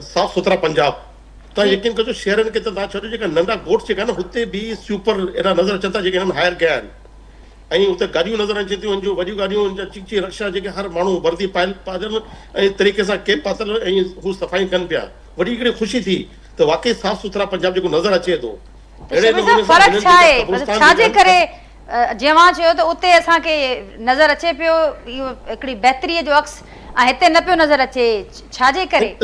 साफ़ सुथरा पंजाब, तव्हां यकीन कजो शहरनि खे त तव्हां छॾो, जेका नंढा ॻोठ जेका आहिनि हुते बि स्वीपर अहिड़ा नज़र अचनि था जेके हिननि हायर कया आहिनि, ऐं उते गाॾियूं नज़र अचनि थियूं, जो वॾियूं गाॾियूं चिची रक्षा जेके हर माण्हू वर्दी पाइनि ऐं तरीक़े सां केप पातल, ऐं हू सफ़ाई कनि पिया, वॾी हिकिड़ी ख़ुशी थी त वाक़ई साफ़ सुथरा पंजाब जेको नज़र अचे थो। जीअं मां चयो त उते असांखे नज़र अचे पियो इहो हिकिड़ी बहितरीअ जो अक्स, ऐं हिते न पियो नज़र अचे, छाजे करे?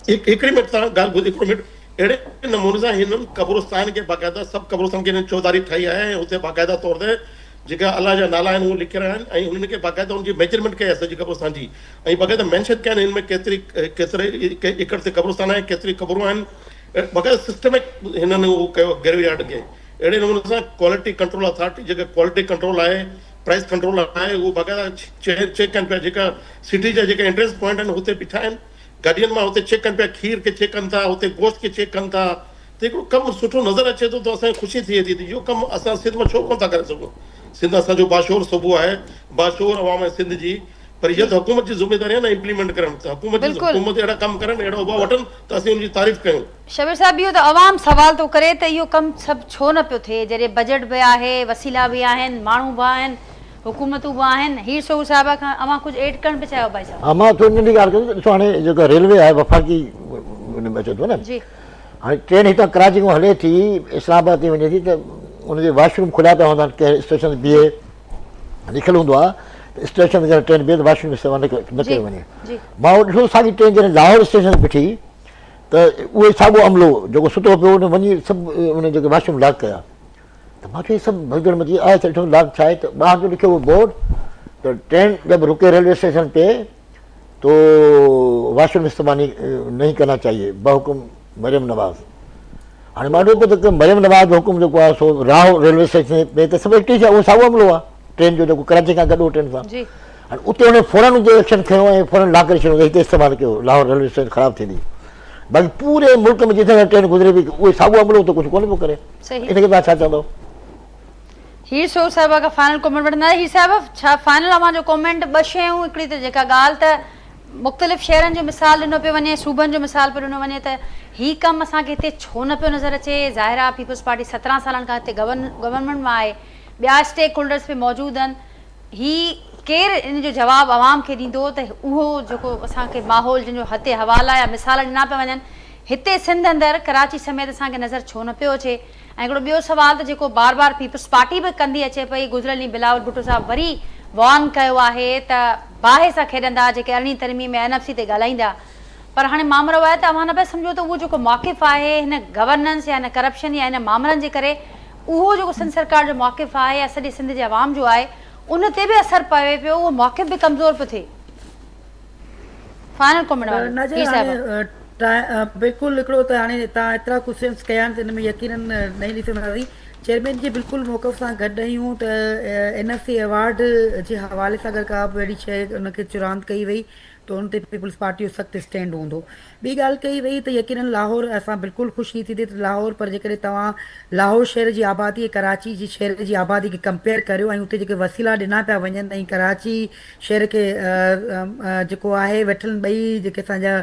हिकिड़ी मिनट तव्हां ॻाल्हि ॿुधो, हिकिड़ो मिनट, अहिड़े नमूने सां हिननि कब्रिस्तान खे बाक़ाइदा सभु कब्रिस्तान खे हिननि चौधारी ठाही आहे ऐं हुते बाक़ाइदा तौर ते जेका अलाह जा नाला आहिनि उहे लिखियल आहिनि ऐं उन्हनि खे बाक़ाइदा उनजी मेजरमेंट कई आहे सॼी कब्रिस्तान जी ऐं बाक़ाइदा मेंशन कया आहिनि हिन में केतिरे एकड़ ते कब्रिस्तान आहे केतिरी क़बरूं आहिनि बाक़ाइदा सिस्टमिक हिननि उहो कयो ग्रेवयार्ड खे अहिड़े नमूने सां क्वालिटी कंट्रोल अथॉरिटी जेका क्वालिटी कंट्रोल आहे प्राइस कंट्रोल आहे उहो बाक़ाइदा चेक कनि पिया जेका सिटी जा जेका एंट्रेंस पॉइंट आहिनि हुते बीठा आहिनि गाॾियुनि मां हुते चेक कनि पिया खीर खे चेक कनि था हुते गोश्त खे चेक कनि था त हिकिड़ो कमु सुठो नज़र अचे थो त असांखे ख़ुशी थिए थी इहो कमु असां सिंध में छो कोन था करे सघूं सिंध असांजो बाशोर सूबो आहे बाशोर अवाम आहे सिंध जी पर इहा त हुकूमत जी ज़िमेदारी आहे न इम्प्लीमेंट करणु त हुकूमत अहिड़ा कमु करनि अहिड़ा उभा वठनि त असीं उनजी तारीफ़ कयूं शबीर साहब इहो त अवाम सवाल थो करे त इहो कमु सभु छो न पियो थिए जॾहिं बजट बि आहे वसीला बि आहिनि माण्हू बि आहिनि हुकूमतूं बि आहिनि हीर सोग साहिब खां अवां कुझु एड करणु पिया चाहियो भाई साहब हा मां थोरी नंढी ॻाल्हि कयां ॾिसो हाणे जेका रेलवे आहे वफ़ाक़ी उन में अचे थो न जी हाणे ट्रेन हितां कराची खां हले थी इस्लामाबाद थी वञे थी त उनजे वॉशरूम खुलिया पिया हूंदा आहिनि कंहिं स्टेशन ते बीहे लिखियलु हूंदो आहे त स्टेशन ते ट्रेन बीहे त वॉशरूम इस्तेमालु न कयो वञे मां उहो ॾिठो साॻी ट्रेन जॾहिं लाहौर स्टेशन ते बीठी त उहे साॻियो अमलो जेको सुतो पियो उन वञी सभु उन जेके वॉशरूम लॉक कया त मां चयो सभु भगदड़ मची आहे त ॾिठो लॉक छा आहे त ॿाहिरि जो लिखियो हुओ बोर्ड त ट्रेन जब रुके रेलवे स्टेशन पे तो वॉशरूम इस्तेमाल नहीं करना चाहिए बहुकुम मरियम नवाज़ हाणे मां ॾिठो त मरियम नवाज़ जो हुकुम जेको आहे सो राव रेलवे स्टेशन ते त सभु एक्टिव आहे उहो साॻियो अमलो आहे ट्रेन जो जेको कराची खां गॾु ट्रेन सां हाणे उते हुन फौरन उते एक्शन खयो ऐं फौरन लॉक करे छॾियो हिते इस्तेमालु कयो लाहौर रेलवे स्टेशन ख़राबु थींदी बाक़ी पूरे मुल्क में जिथे ट्रेन गुज़रे पई उहे साॻियो अमलो त कुझु कोन पियो करे इनखे तव्हां छा चवंदव हीर सोग साहिब खां फाइनल कॉमेंट वठंदा हीर साहिब छा फाइनल अव्हांजो कॉमेंट ॿ शयूं हिकिड़ी त जेका ॻाल्हि त मुख़्तलिफ़ शहरनि जो मिसाल ॾिनो पियो वञे सूबनि जो मिसाल पियो ॾिनो वञे त हीउ कमु असांखे हिते छो न पियो नज़र अचे ज़ाहिर आहे पीपल्स पार्टी 17 सालनि खां हिते गवर्नमेंट में आहे ॿिया स्टेक होल्डर्स बि मौजूदु आहिनि हीउ केरु इन जो जवाबु आवाम खे ॾींदो त उहो जेको असांखे माहौल जंहिंजो हथे हवाला या मिसाल ॾिना पिया वञनि हिते सिंध अंदरि कराची समेत असांखे नज़र छो न पियो अचे ऐं हिकिड़ो ॿियो सुवाल त जेको बार बार पीपल्स पार्टी बि कंदी अचे पई गुज़िरियल ॾींहुं बिलावल भुट्टो साहिब वरी वॉर्न कयो आहे त बाहि सां खेॾंदा जेके अरिड़हीं तरमीम में NFC ते ॻाल्हाईंदा पर हाणे मामिलो आहे त अव्हां न पिया सम्झो त उहो जेको मौक़िफ़ आहे हिन गवर्नेंस या हिन करप्शन या हिन मामलनि जे करे उहो जेको सिंध सरकार जो मौक़िफ़ आहे या सॼे सिंध जे अवाम जो आहे उन ते बि असरु पए पियो उहो मौक़िफ़ बि कमज़ोर पियो थिए फाइनल कॉमेंट बिल्कुलु हिकिड़ो त हाणे तव्हां एतिरा क्वेश्चन्स कया आहिनि त हिन में यकीनन न ई ॾिसंदासीं चेयरमैन जी बिल्कुलु मौक़िफ़ सां गॾु आहियूं त NFC अवार्ड जे हवाले सां अगरि का बि अहिड़ी शइ उनखे चुरांद कई वई त उन ते पीपल्स पार्टी जो सख़्तु स्टैंड हूंदो ॿी ॻाल्हि कई वई त यकीनन लाहौर असां बिल्कुलु ख़ुशी थी थिए त लाहौर पर जेकॾहिं तव्हां लाहौर शहर जी आबादी ऐं कराची जी शहर जी आबादी खे कंपेयर करियो ऐं उते जेके वसीला ॾिना पिया वञनि ऐं कराची शहर खे जेको आहे वेठल ॿई जेके असांजा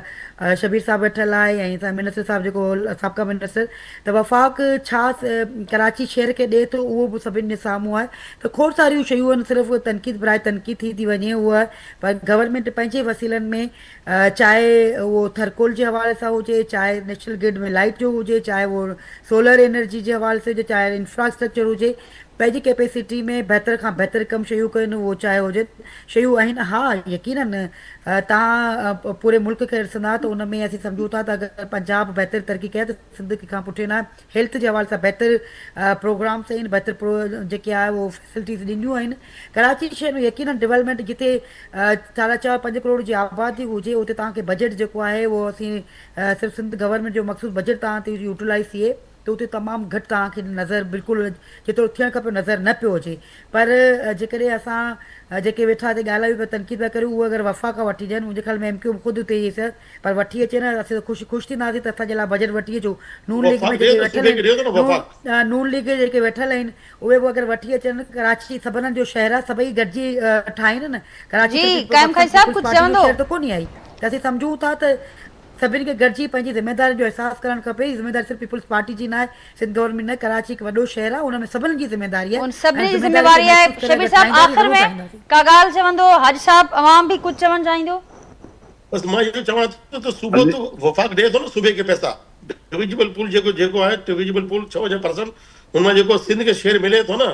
शबीर साहिबु वेठल आहे ऐं असां मिनिस्टर साहिबु जेको साबिक़ा मिनिस्टर त वफ़ाक़ छा कराची शहर खे ॾिए थो उहो बि सभिनी जे साम्हूं आहे त खोड़ सारियूं शयूं आहिनि सिर्फ़ु तनक़ीद बराए तनक़ीद थी वञे उहा पर गवर्नमेंट पंहिंजे वसीलनि में चाहे उहो थरकोल जे हवाले सां हुजे चाहे नेशनल ग्रिड में लाइट जो हुजे चाहे उहो सोलर एनर्जी जे हवाले सां हुजे चाहे इंफ्रास्ट्रक्चर हुजे पंहिंजी कैपेसिटी में बहितर खां बहितर कमु शयूं कनि उहो चाहे हुजे शयूं आहिनि हा यकीनन तव्हां पूरे मुल्क खे ॾिसंदा त उन में असीं सम्झूं था त अगरि पंजाब बहितर तरक़ी कये त सिंध खां पुठियां न हेल्थ जे हवाले सां बहितर प्रोग्राम्स आहिनि बहितर जेके आहे उहो फैसिलिटीज़ ॾिनियूं आहिनि कराची शहर में यकीनन डेवलपमेंट जिते 4.5 करोड़ जी आबादी हुजे उते तव्हांखे बजट जेको आहे उहो असीं सिर्फ़ु सिंध गवर्नमेंट जो मक़सूद बजट तव्हां ते यूटिलाइज़ थिए त उते तमामु घटि तव्हांखे नज़र बिल्कुलु जेतिरो थियणु खपे नज़र न पियो अचे पर जेकॾहिं असां जेके वेठा ते ॻाल्हायूं पिया तनक़ीद पिया करियूं उहे अगरि वफ़ाक़ वठी ॾियनि मुंहिंजे ख़्याल में MQ ख़ुदि उते ई पर वठी अचे न असीं ख़ुशि थींदासीं त असांजे लाइ बजट वठी अचो नून लीग में जेके वेठल आहिनि नून लीग जेके वेठल आहिनि उहे बि अगरि वठी अचनि कराची सभिनी जो शहर आहे सभई गॾिजी ठाहिनि न कराची त कोन ई आई त असीं सम्झूं था त सभिनी खे गॾिजी पंहिंजी ज़िमेदारी जो अहसासु करणु खपे ज़िमेदारी सिर्फ़ु पीपल्स पार्टी जी न आहे सिंध गवर्नमेंट न कराची हिकु वॾो शहर आहे उन में सभिनी जी ज़िमेदारी आहे शबीर साहब आख़िर में का ॻाल्हि चवंदो हाजी साहब अवाम बि कुझु चवणु चाहींदो बस मां इहो चवां थो त सूबो तो वफ़ाक़ ॾिए थो न सूबे खे पैसा डिविजिबल पूल जेको आहे डिविजिबल पूल 6% हुन मां जेको सिंध खे शेयर मिले थो न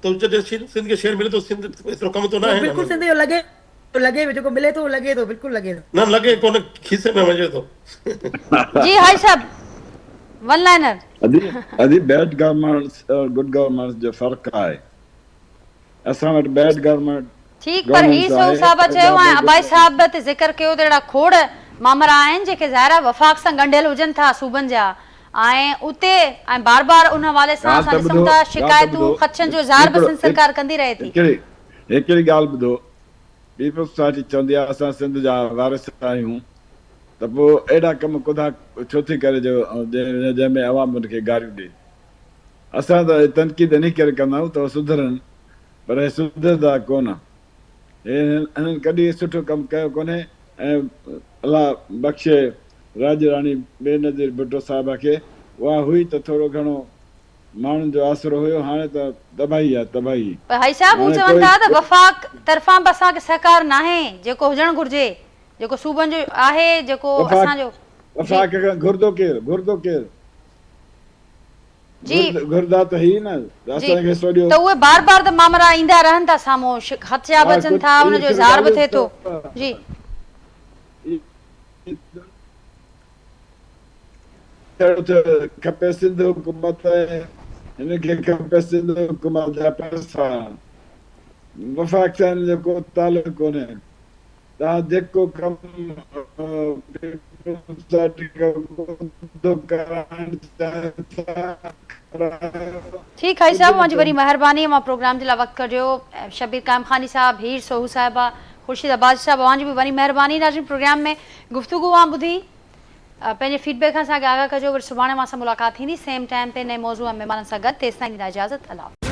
त जॾहिं सिंध खे शेयर मिले थो सिंध एतिरो कमु थो न आहे बिल्कुलु सिंध जो लॻे जेको मिले थो लॻे थो बिल्कुलु लॻे थो न लॻे कोन खीसे में वञे थो जी हाजी साहब वन लाइनर अदी बैड गवर्नमेंट और गुड गवर्नमेंट जो फ़र्क़ु आहे। असां वटि बैड गवर्नमेंट ठीक, पर ही सो साहब चयो ऐं अबाई साहब ते ज़िक्र कयो त अहिड़ा खोड़ मामला आहिनि जेके ज़ाहिर वफ़ाक़ सां ॻंढियल हुजनि था सूबनि जा ऐं उते ऐं बार बार उन हवाले सां असां ॾिसूं था शिकायतूं ख़दशनि जो इज़हार बि सिंध सरकार कंदी रहे थी। हिकिड़ी ॻाल्हि ॿुधो, पीपल्स पार्टी चवंदी आहे असां सिंध जा वारिस आहियूं, त पोइ अहिड़ा कम खुदा छो थी करे जो जंहिंमें अवाम उनखे गारियूं ॾे। असां त तनक़ीद इन करे कंदा आहियूं त सुधरनि, पर हे सुधरंदा कोन। हिननि कॾहिं सुठो कमु कयो कोन्हे ऐं अलाह बख़्शे राज राणी बेनज़ीर भुट्टो साहिबा खे, उहा हुई त थोरो घणो माण्हुनि जो आसरो हुयो, हाणे त तबाही आहे तबाही। पर हाई साहब हू चवनि था त वफ़ाक़ तरफ़ां बि असांखे सहकार नाहे जेको हुजणु घुरिजे, जेको सूबनि जो आहे, जेको असांजो वफ़ाक़ खां घुरंदो केरु जी घुरदा त ही न असांखे सोडियो। त उहे बार बार त मामला ईंदा रहनि था साम्हूं, ख़दशा बि अचनि था, उनजो इज़हार बि थिए थो। जी खपे सिंध हुकूमत, हिनखे खपे सिंध हुकूमत जा पैसा, वफ़ाक़ सां हिनजो को तालुक़ु कोन्हे। तव्हां जेको कमु ठीक है साहब, मुझे बड़ी मेहरबानी मां प्रोग्राम जे लाइ वक़्तु कढियो। शबीर कायम खानी साहब, हीर सोहू साहिबा, खुर्शीद अब्बासी साहब, अवां जी बि वॾी मेहरबानी। नाज़रीन, प्रोग्राम में गुफ्तगू आं ॿुधी पंहिंजे फीडबैक खां असांखे आगाह कजो। वरी सुभाणे मां सां मुलाक़ात थींदी सेम टाइम ते नए मौज़ू ऐं महिमाननि सां गॾु। तेसिताईं ॾींदा इजाज़त। अल्लाह।